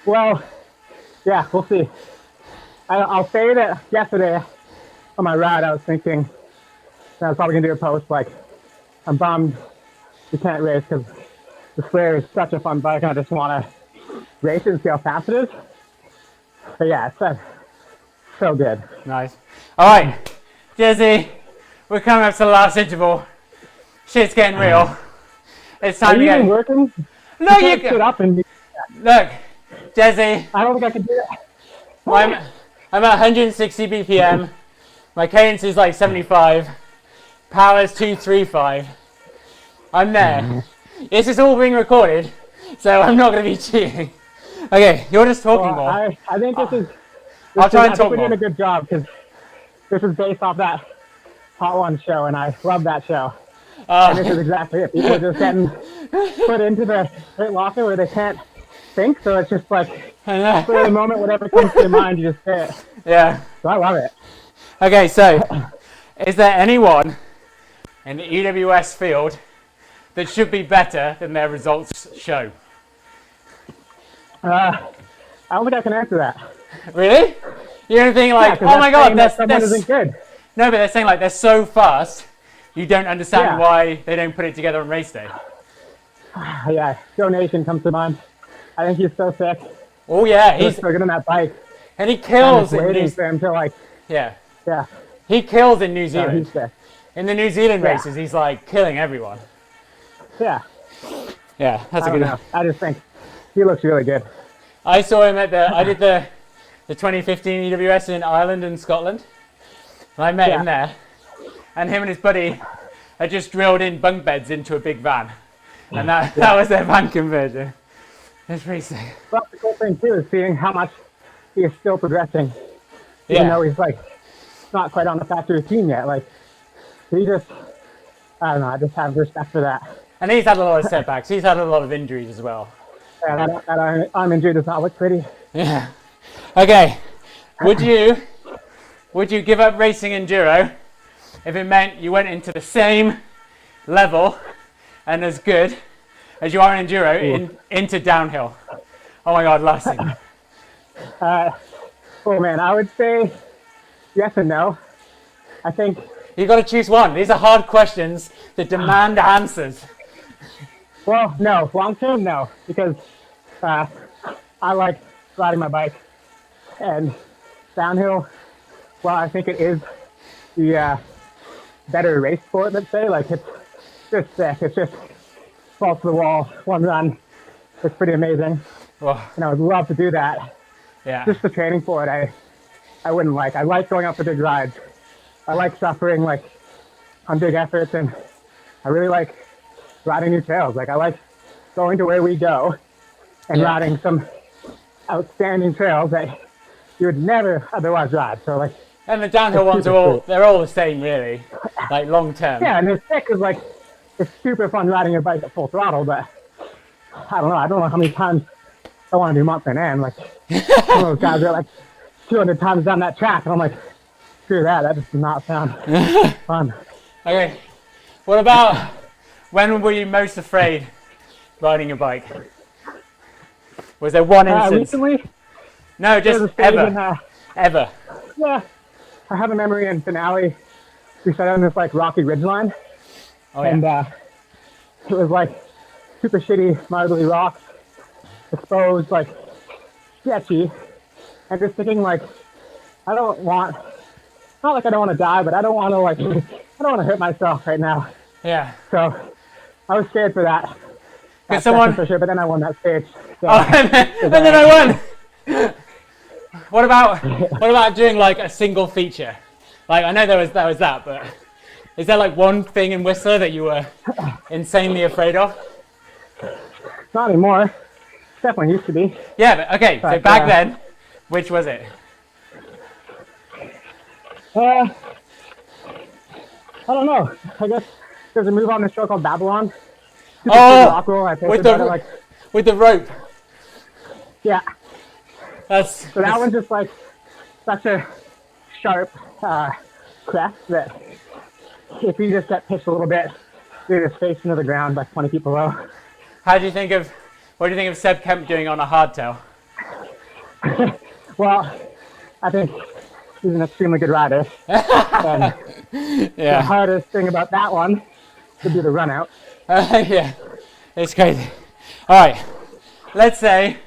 Well, yeah, we'll see. I'll say that yesterday on my ride, I was thinking, I was probably gonna do a post like, I'm bummed we can't race because the Slayer is such a fun bike and I just want to race it and see how fast it is. But yeah, it's so good. Nice. All right, Jesse, we're coming up to the last interval. Shit's getting real. It's time Are to you get. even working? No, You can't sit up and look, Jesse. I don't think I can do that. I'm at 160 BPM. My cadence is like 75. Power is 235. I'm there. This is all being recorded, so I'm not going to be cheating. Okay, you're just talking more. I think this is. I'll try and I talk think we're more. doing a good job because this is based off that Hot One show, and I love that show. And this is exactly it. People are just getting put into the pit locker where they can't think, so it's just like for the moment, whatever comes to your mind, you just say it. Yeah. So I love it. Okay, so is there anyone in the EWS field that should be better than their results show? I don't think I can answer that. Really? You don't think like, Yeah, oh my god, someone isn't good. No, but they're saying like they're so fast, you don't understand Yeah. why they don't put it together on race day. Yeah, Donation comes to mind. I think he's so sick. Oh yeah, He's he's so good on that bike. and he I'm kills just in waiting New for him to like, yeah. yeah. He kills in New So Zealand. he's sick. In the New Zealand Yeah. races, he's like killing everyone. Yeah. Yeah, that's I a don't good know. I just think he looks really good. I saw him at I did the 2015 EWS in Ireland and Scotland. And I met him there. And him and his buddy had just drilled in bunk beds into a big van. And that was their van conversion. It's pretty sick. Well, the cool thing too is seeing how much he is still progressing, even Yeah. though he's like not quite on the factory team yet. Like he just, I don't know. I just have respect for that. And he's had a lot of setbacks. He's had a lot of injuries as well. And that I'm injured does not look pretty. Yeah. Okay. Would you give up racing enduro if it meant you went into the same level and as good as you are in enduro into downhill? Oh my god, last thing. Oh man, I would say yes and no. I think, You got to choose one. These are hard questions that demand answers. well, no, long term, no, because I like riding my bike, and downhill, well, I think it is the better race sport, let's say. Like, it's just sick. It's just fall to the wall, one run. It's pretty amazing, Oh, and I would love to do that. yeah. Just the training for it, I wouldn't like. I like going out for big rides. I like suffering like on big efforts, and I really like riding new trails. Like, I like going to where we go and riding some outstanding trails that you would never otherwise ride. So like, And the downhill It's ones super are all, cool. they're all the same really, like long term. yeah, and it's sick because like it's super fun riding your bike at full throttle, but I don't know how many times I want to do month and end. Like some of those guys are like 200 times down that track, and I'm like, screw that. That just does not sound fun. Okay. What about, when were you most afraid riding a bike? Was there one instance? Recently, No, there was a just stage ever. in, Ever. yeah, I have a memory in finale. We sat on this like rocky ridgeline, Oh yeah. and it was like super shitty, marbly rocks, exposed, like sketchy. And just thinking like, I don't want, not like I don't want to die, but I don't want to like, I don't want to hurt myself right now. Yeah. So I was scared for that. Could someone? For sure, but then I won that stage. So, Oh, and then I won. What about doing like a single feature? Like, I know there was that, but is there like one thing in Whistler that you were insanely afraid of? not anymore. Definitely used to be. Yeah, but okay. So But, back then, which was it? I don't know. I guess there's a move on the show called Babylon. Super rock roll. I posted about it like, with the rope. yeah. That's So that one's just like such a sharp crest that if you just get pitched a little bit, you're just face into the ground like 20 feet below. What do you think of Seb Kemp doing on a hardtail? Well, I think he's an extremely good rider. And the hardest thing about that one would be the run out. Yeah, it's crazy. All right, let's say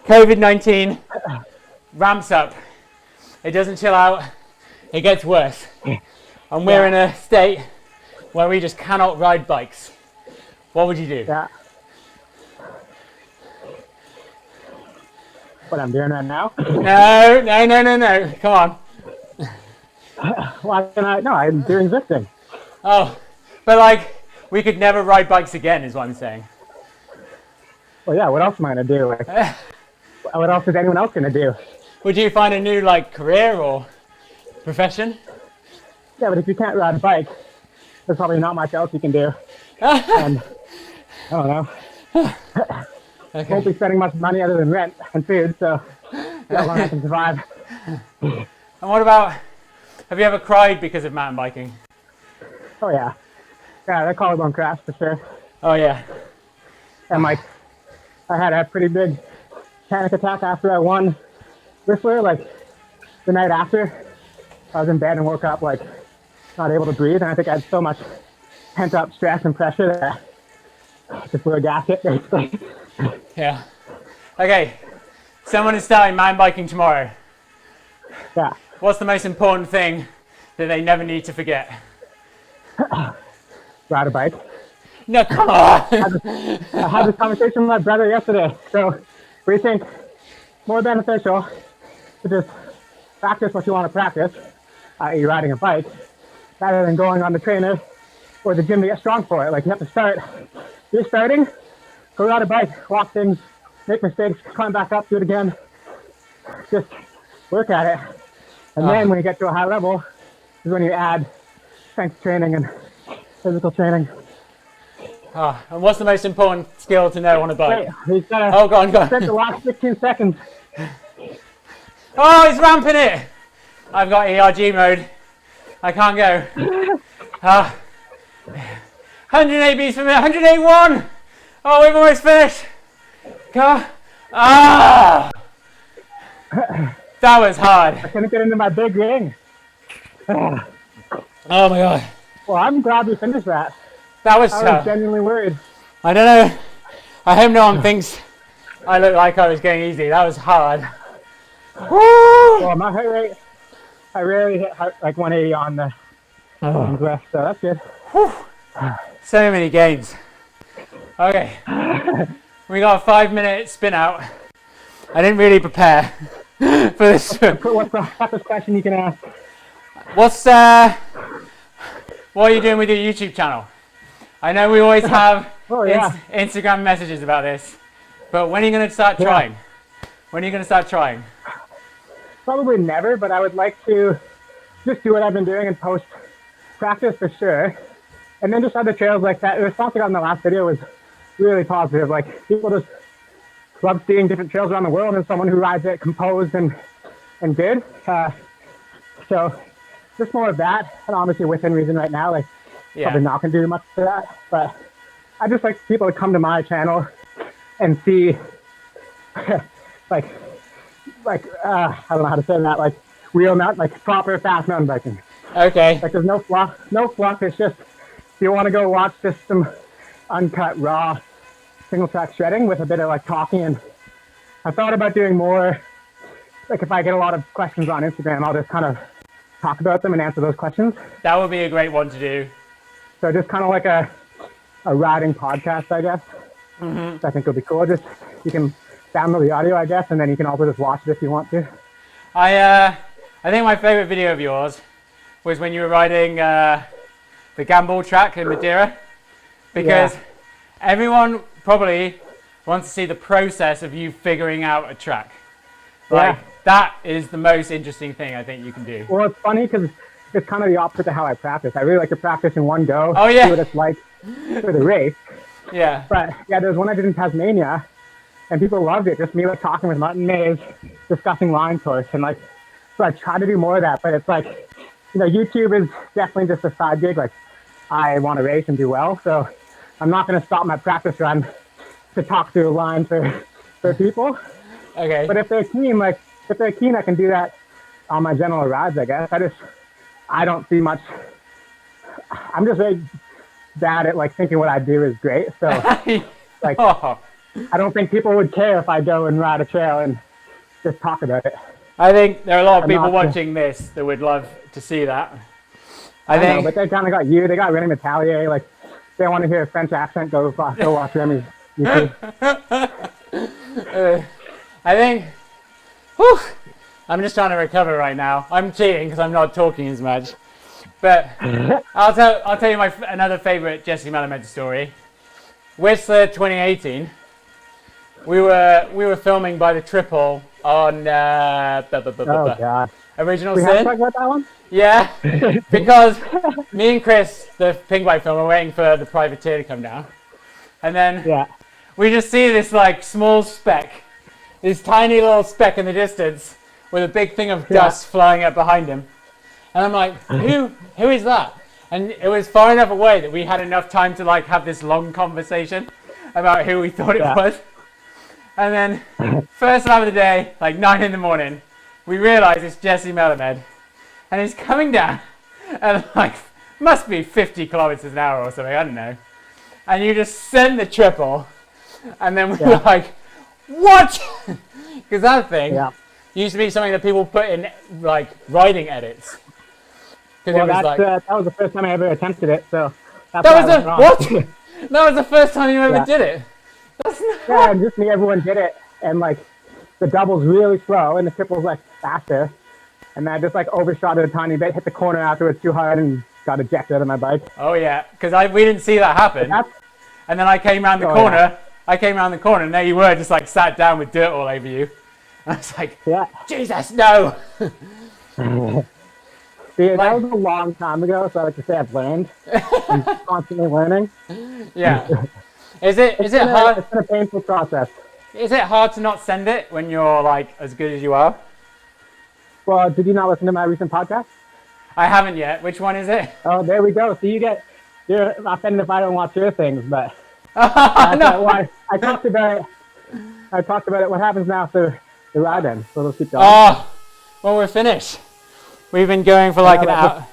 COVID-19 ramps up. It doesn't chill out. It gets worse. And we're in a state where we just cannot ride bikes. What would you do? Yeah. What I'm doing right now? No. Come on. Why can I? No, I'm doing drifting. Oh, but like, we could never ride bikes again, is what I'm saying. Well, yeah, what else am I going to do? Like, what else is anyone else going to do? Would you find a new, like, career or profession? Yeah, but if you can't ride a bike, there's probably not much else you can do. And, I don't know. Okay. Won't be spending much money other than rent and food, so how long I can survive. And what about, have you ever cried because of mountain biking? Oh, yeah. Yeah, that collarbone crash for sure. Oh, yeah. And, like, I had a pretty big panic attack after I won Whistler, like, the night after. I was in bed and woke up, like, not able to breathe, and I think I had so much pent-up stress and pressure that I just blew a gasket, basically. Yeah. Okay, someone is starting mountain biking tomorrow. Yeah. What's the most important thing that they never need to forget? Ride a bike. No, come on! I had this conversation with my brother yesterday, so we think more beneficial to just practice what you want to practice, i.e. riding a bike, rather than going on the trainer or the gym to get strong for it. Like, you have to start. You're starting, go ride a bike, walk things, make mistakes, climb back up, do it again. Just work at it. And then when you get to a high level is when you add strength training and physical training. And what's the most important skill to know on a bike? Wait, he's got to go on. spend the last 15 seconds. Oh, he's ramping it! I've got ERG mode. I can't go. 108 beats per minute, 181! Oh, we've almost finished. Come on. Ah! That was hard. I couldn't get into my big ring. Oh my god. Well, I'm glad we finished that. That was I tough. was genuinely worried. I don't know. I hope no one thinks I look like I was going easy. That was hard. Woo! Well, my heart rate, I rarely hit like 180 on the West, so that's good. Whew. So many games. Okay. We got a 5-minute spin out. I didn't really prepare for this. What's the toughest question you can ask? What are you doing with your YouTube channel? I know we always have Instagram messages about this, but when are you going to start trying? When are you going to start trying? Probably never, but I would like to just do what I've been doing and post practice for sure. And then just other trails like that. The response I got in the last video was really positive. Like, people just love seeing different trails around the world and someone who rides it composed and good. So just more of that, and obviously within reason right now, like, probably not gonna do much for that. But I just like people to come to my channel and see, like I don't know how to say that, like real mountain, like proper fast mountain biking. Okay. Like, there's no fluff. It's just, if you want to go watch just some uncut, raw, single track shredding with a bit of like talking. And I thought about doing more, like, if I get a lot of questions on Instagram, I'll just kind of talk about them and answer those questions. That would be a great one to do. So just kind of like a riding podcast, I guess. I think it'll be cool. Just, you can download the audio, I guess, and then you can also just watch it if you want to. I think my favorite video of yours was when you were riding the Gamble track in Madeira, because everyone probably wants to see the process of you figuring out a track. Like, that is the most interesting thing I think you can do. Well, it's funny because it's kind of the opposite to how I practice. I really like to practice in one go, see what it's like for the race. Yeah. But yeah, there's one I did in Tasmania, and people loved it. Just me like talking with Martin Mays, discussing line course, and like, so I try to do more of that. But it's like, you know, YouTube is definitely just a side gig. Like, I want to race and do well, so I'm not going to stop my practice run to talk through a line for people. Okay. But if they're keen, I can do that on my general rides, I guess. I don't see much. I'm just very bad at like thinking what I do is great. So like, Oh, I don't think people would care if I go and ride a trail and just talk about it. I think there are a lot of I'm people not- watching this that would love to see that. I I know, think. but they kind of got you. They got Remy Metalier. Like, they want to hear a French accent. Go watch Remy's YouTube. I think. Whew, I'm just trying to recover right now. I'm cheating because I'm not talking as much. But I'll tell you another favorite Jesse Melamed story. Whistler 2018. We were filming by the triple on Oh God. Original We have to Sin. talk about that one. Yeah, because me and Chris, the ping bike film, are waiting for the privateer to come down, and then Yeah. we just see this like small speck, this tiny little speck in the distance with a big thing of dust flying up behind him, and I'm like, who is that? And it was far enough away that we had enough time to like have this long conversation about who we thought it was. And then first lap of the day, like 9 in the morning, we realize it's Jesse Melamed, and he's coming down at like must be 50 kilometers an hour or something, I don't know. And you just send the triple, and then we were like, what? Because that thing used to be something that people put in like riding edits. Well, that was the first time I ever attempted it. So that was what? That was the first time you ever did it. That's not... Yeah, and just me, everyone did it, and like the double's really slow, and the triple's like faster. And then I just like overshot it a tiny bit, hit the corner afterwards too hard, and got ejected out of my bike. Oh yeah, because we didn't see that happen. And then I came around the corner. Yeah. I came around the corner, and there you were, just like sat down with dirt all over you. And I was like, Jesus, no. See, that was a long time ago, so I like to say I've learned. I'm constantly learning. Yeah. Is it hard? It's been a painful process. Is it hard to not send it when you're like as good as you are? Well, did you not listen to my recent podcast? I haven't yet. Which one is it? Oh, there we go. So you're offended if I don't watch your things, but no. I talked about it. What happens now after the ride in? So let's keep going. Oh, well, we're finished. We've been going for like an hour.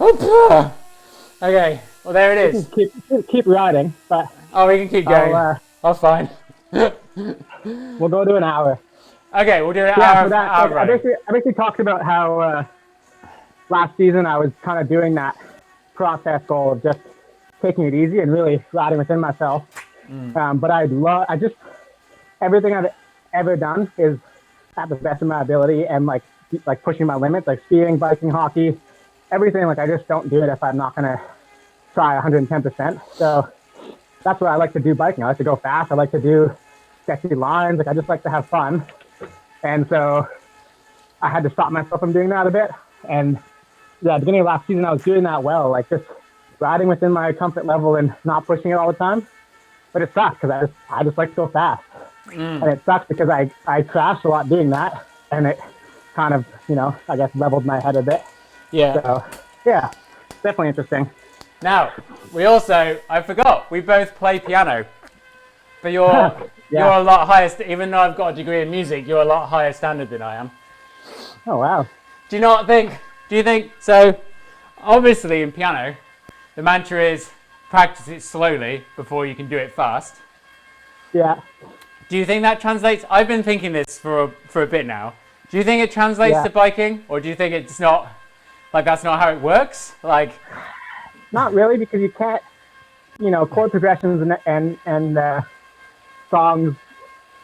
Okay, well there it is. Keep riding, but we can keep going. That's fine. We'll go to an hour. Okay, we'll do an hour. I basically talked about how last season I was kind of doing that process goal of just taking it easy and really riding within myself. But I just everything I've ever done is at the best of my ability and like pushing my limits, like skiing, biking, hockey, everything. Like I just don't do it if I'm not gonna try 110%. So that's what I like to do biking. I like to go fast. I like to do sketchy lines. Like I just like to have fun. And so I had to stop myself from doing that a bit. And at the beginning of last season, I was doing that well, like just riding within my comfort level and not pushing it all the time. But it sucks because I just like to go fast. And it sucks because I crashed a lot doing that. And it kind of, I guess leveled my head a bit. Yeah. So, yeah, definitely interesting. Now, I forgot, we both play piano. But you're a lot higher, even though I've got a degree in music, you're a lot higher standard than I am. Oh, wow. Do you think, so obviously in piano, the mantra is practice it slowly before you can do it fast. Yeah. Do you think that translates? I've been thinking this for a bit now. Do you think it translates to biking, or do you think it's not, like that's not how it works? Like, not really, because you can't, chord progressions and songs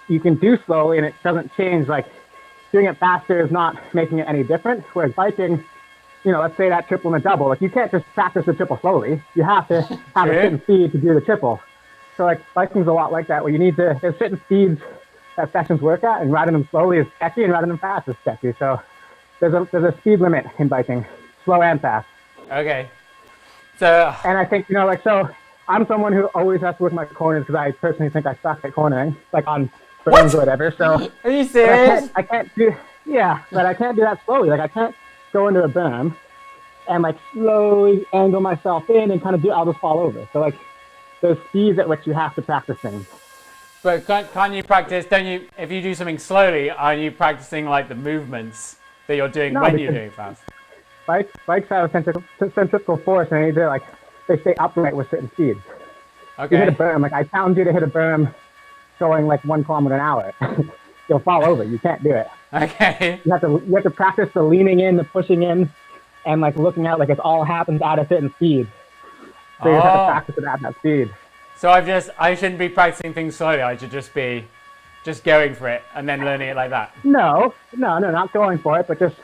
you can do slowly and it doesn't change. Like doing it faster is not making it any different. Whereas biking, let's say that triple and a double, like you can't just practice the triple slowly. You have to have a certain speed to do the triple. So like biking's a lot like that, where there's certain speeds that sessions work at, and riding them slowly is sketchy and riding them fast is sketchy. So there's a speed limit in biking, slow and fast. Okay. So. And I think, so I'm someone who always has to work my corners because I personally think I suck at cornering, like on berms or whatever. So are you serious? I can't do that slowly. Like I can't go into a berm and like slowly angle myself in and kind of I'll just fall over. So like there's speeds at which you have to practice things. But can't you practice, if you do something slowly, aren't you practicing like the movements that you're doing No, when you're because- doing fast. Bikes have a centrifugal force, and they stay upright with certain speeds. You hit a Okay. berm, like I challenge you to hit a berm going like 1 kilometer an hour. You'll fall over. You can't do it. Okay. You have to practice the leaning in, the pushing in, and like looking out like it all happens at a certain speed. So you just have to practice it at that speed. So I shouldn't be practicing things slowly. I should just be going for it and then learning it like that. No, not going for it, but just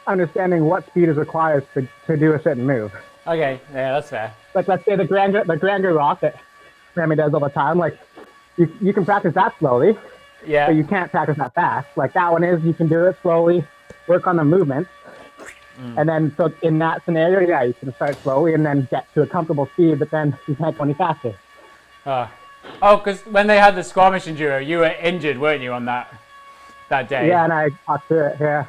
understanding what speed is required to do a certain move. Okay, yeah, that's fair. Like let's say the Granger rock that Remy does all the time. Like you can practice that slowly, Yeah. but you can't practice that fast. Like that one is you can do it slowly, work on the movements, and then so in that scenario, yeah, you can start slowly and then get to a comfortable speed, but then you can't go any faster. Oh, because when they had the Squamish Enduro, you were injured, weren't you, on that day? Yeah, and I got to it. Yeah.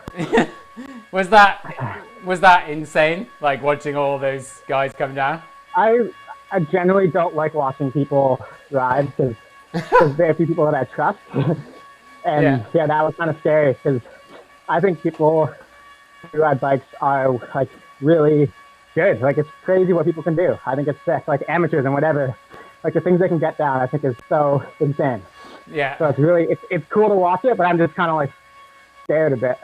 Was that insane? Like watching all those guys come down? I generally don't like watching people ride because there are a few people that I trust. And yeah, that was kind of scary because I think people who ride bikes are like really good. Like it's crazy what people can do. I think it's sick. Like amateurs and whatever, like the things they can get down, I think is so insane. Yeah. So it's really, it's cool to watch it, but I'm just kind of like scared a bit.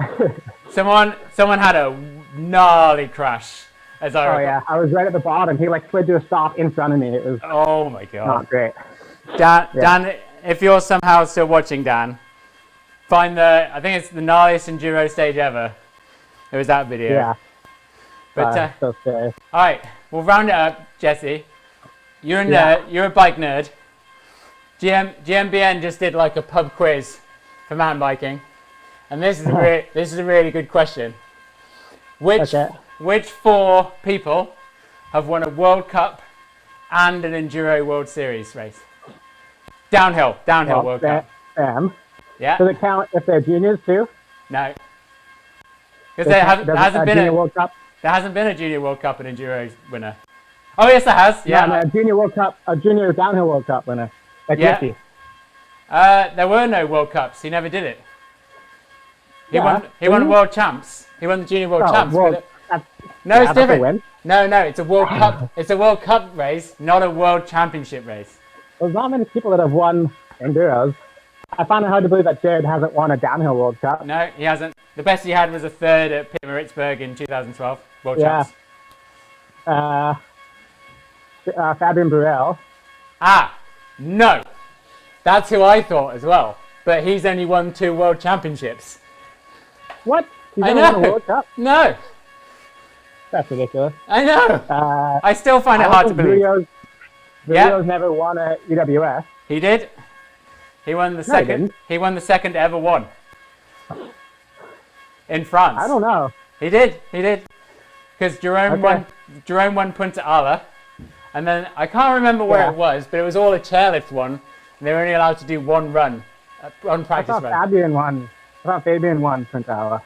Someone had a gnarly crash. As I recall. Yeah, I was right at the bottom. He like slid to a stop in front of me. It was Oh my god. not great. Dan, if you're somehow still watching, Dan, find I think it's the gnarliest enduro stage ever. It was that video. Yeah. But So scary. all right, we'll round it up, Jesse. You're a nerd. Yeah. You're a bike nerd. GMBN just did like a pub quiz for mountain biking, and this is a really good question. Which 4 people have won a World Cup and an Enduro World Series race? Downhill World Cup. Yeah. Yeah. Does it count if they're juniors too? No. Because there hasn't been Junior World Cup. There hasn't been a Junior World Cup and Enduro winner. Oh yes, there has. Yeah. No, a Junior World Cup, a Junior Downhill World Cup winner. Like Yeah. Ricky. There were no World Cups. He never did it. He Yeah. won World Champs. He won the Junior World Champs. No, yeah, it's that's a different. win. No, it's a World Cup. It's a World Cup race, not a World Championship race. There's not many people that have won Enduros. I find it hard to believe that Jared hasn't won a Downhill World Cup. No, he hasn't. The best he had was a 3rd at Pittsburgh in 2012. World Yeah. Champs. Fabian Burrell. No. That's who I thought as well. But he's only won 2 World Championships. What? He's I never know. won a World Cup? No. That's ridiculous. I know. I still find it hard to believe. Video's never won a EWS. He did. He won the he second. didn't. He won the second ever one. In France. I don't know. He did. Because Jerome Okay. won Punta Ala, and then I can't remember where Yeah. it was, but it was all a chairlift one, and they were only allowed to do one run, one I practice thought run. Fabian won. I thought Fabian won Punta Ala.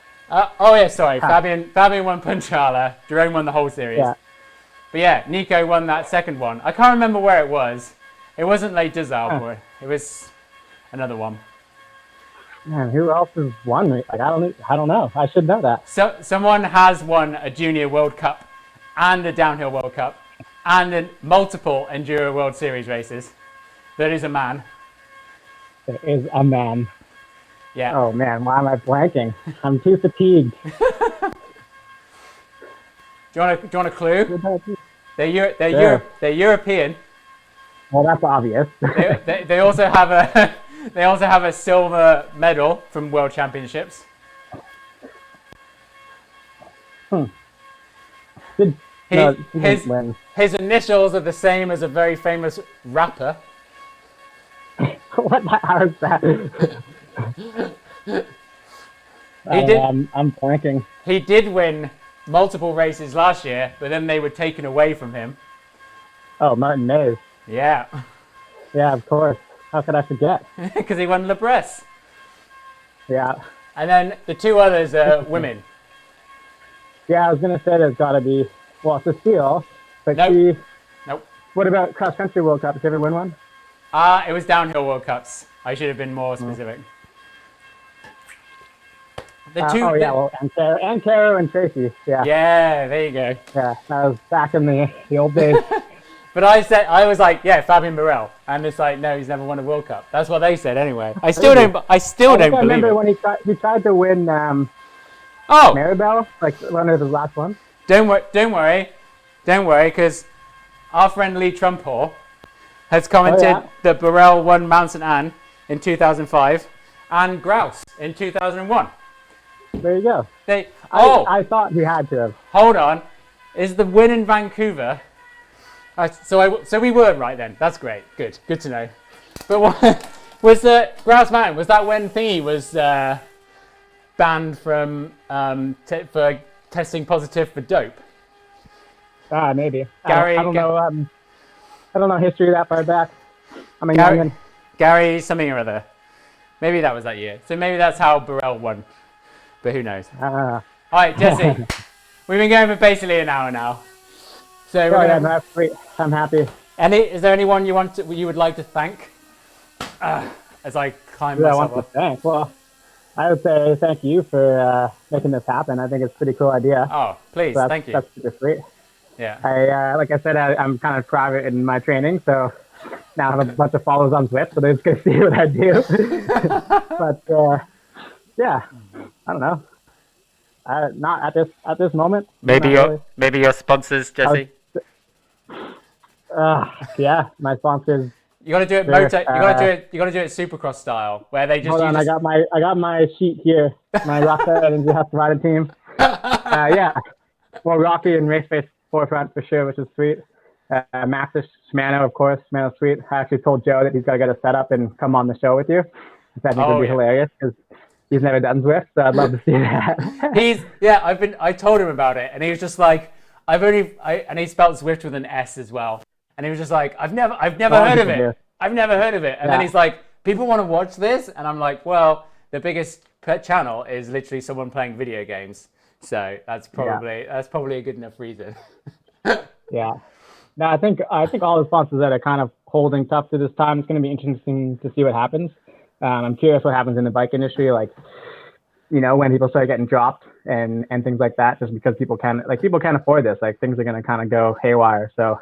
Oh yeah, sorry. Fabian won Punta Ala. Jerome won the whole series. Yeah. But yeah, Nico won that second one. I can't remember where it was. It wasn't Lake Dizal, Huh. it was another one. Man, who else has won? Like I don't know. I should know that. So someone has won a Junior World Cup and a Downhill World Cup and multiple Enduro World Series races. That is a man. There is a man. Yeah. Oh man, why am I blanking? I'm too fatigued. Do you want a clue? They're Sure. European. Well, that's obvious. They also have a silver medal from World Championships. He didn't His win. initials are the same as a very famous rapper. What? How is that? I'm blanking. He did win multiple races last year, but then they were taken away from him. Oh, Martin Mays. Yeah. Yeah, of course. How could I forget? Because he won Le Bresse. Yeah. And then the 2 others are women. Yeah, I was gonna say there's gotta be Cecile, but Nope. Nope. What about cross country World Cup? Did you ever win one? It was Downhill World Cups. I should have been more specific. The two. Oh yeah, well, and Caro and Tracy. Yeah, Yeah, there you go. yeah. That was back in the old days. But I was like, yeah, Fabian Burrell, and it's like, no, he's never won a World Cup. That's what they said anyway. I still don't believe remember it. when he tried to win Oh, Maribel, like one of his last ones. don't worry, because our friend Lee Trumpor has commented that Burrell won Mountain Anne in 2005 and Grouse in 2001. There you go. I I thought he had to have. hold on, is the win in Vancouver? So we were right then. That's great. Good to know. But what was the Grouse Mountain? Was that when Thingy was banned from for testing positive for dope? Maybe. Gary, I don't know. I don't know history that far back. I'm a youngin. Gary something or other. Maybe that was that year. So maybe that's how Burrell won. But who knows? All right, Jesse. We've been going for basically an hour now. So that's great. I'm happy. Is there anyone you would like to thank? As I climb myself up. Thank. Well, I would say thank you for making this happen. I think it's a pretty cool idea. Oh, please, so thank you. That's super sweet. Yeah. Like I said, I'm kind of private in my training, so now I have a bunch of followers on Zwift, so they're just gonna see what I do. But yeah, I don't know. Not at this moment. Maybe your sponsors, Jesse. Yeah, my sponsors. You gotta do it moto. You gotta do it Supercross style, where they just. Hold on, I got my sheet here. My Rocket and the Rider team. Yeah, well, Rocky and Race Face Forefront for sure, which is sweet. Master Shimano, of course. Shimano's sweet. I actually told Joe that he's got to get a setup and come on the show with you. I think it would be hilarious because he's never done Zwift, so I'd love to see that. I told him about it, and he was just like, and he spelled Zwift with an S as well, and he was just like, I've never heard of it. I've never heard of it, and then he's like, people want to watch this, and I'm like, well, the biggest channel is literally someone playing video games, so that's probably a good enough reason. Yeah. No, I think all the sponsors that are kind of holding tough to this time, it's going to be interesting to see what happens. I'm curious what happens in the bike industry, like, when people start getting dropped and things like that, just because people can't afford this, like things are going to kind of go haywire. So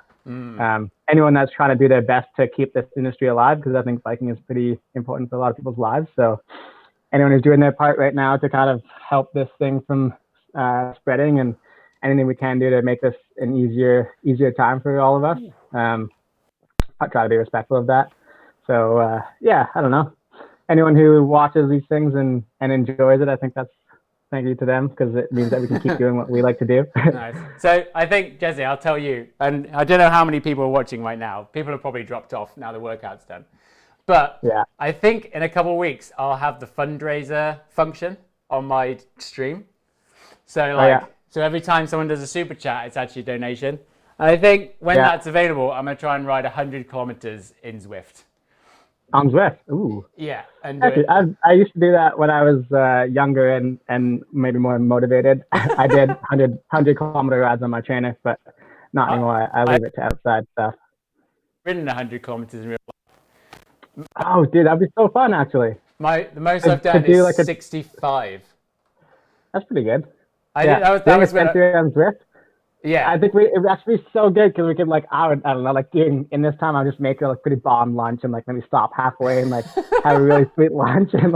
anyone that's trying to do their best to keep this industry alive, because I think biking is pretty important for a lot of people's lives. So anyone who's doing their part right now to kind of help this thing from spreading, and anything we can do to make this an easier time for all of us. I try to be respectful of that. So yeah, I don't know. Anyone who watches these things and enjoys it, I think thank you to them, because it means that we can keep doing what we like to do. Nice. So I think, Jesse, I'll tell you, and I don't know how many people are watching right now. People have probably dropped off now the workout's done. But yeah, I think in a couple of weeks, I'll have the fundraiser function on my stream. So so every time someone does a super chat, it's actually a donation. And I think when that's available, I'm going to try and ride 100 kilometers in Zwift. On Zwift? Ooh. Yeah. And actually, I used to do that when I was younger and maybe more motivated. I did 100 kilometer rides on my trainer, but not anymore. I leave it to outside stuff. Ridden 100 kilometers in real life. Oh, dude, that'd be so fun, actually. The most I've done is like 65. That's pretty good. That was when on Zwift. Yeah, I think it would actually be so good because we could I don't know, like in this time I'll just make a pretty bomb lunch and maybe stop halfway and have a really sweet lunch and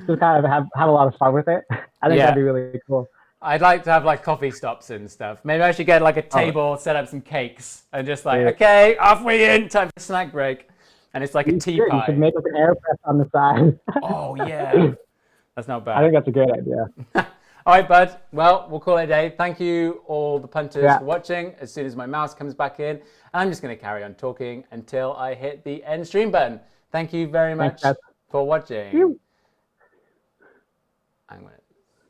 just kind of have a lot of fun with it. I think that'd be really cool. I'd like to have coffee stops and stuff. Maybe I should get a table, set up some cakes, and just okay, halfway in, time for snack break, and it's like a tea pie. You should make an air press on the side. Oh yeah, that's not bad. I think that's a great idea. All right, bud. Well, we'll call it a day. Thank you, all the punters, for watching. As soon as my mouse comes back in, I'm just going to carry on talking until I hit the end stream button. Thank you very much for watching. I'm going to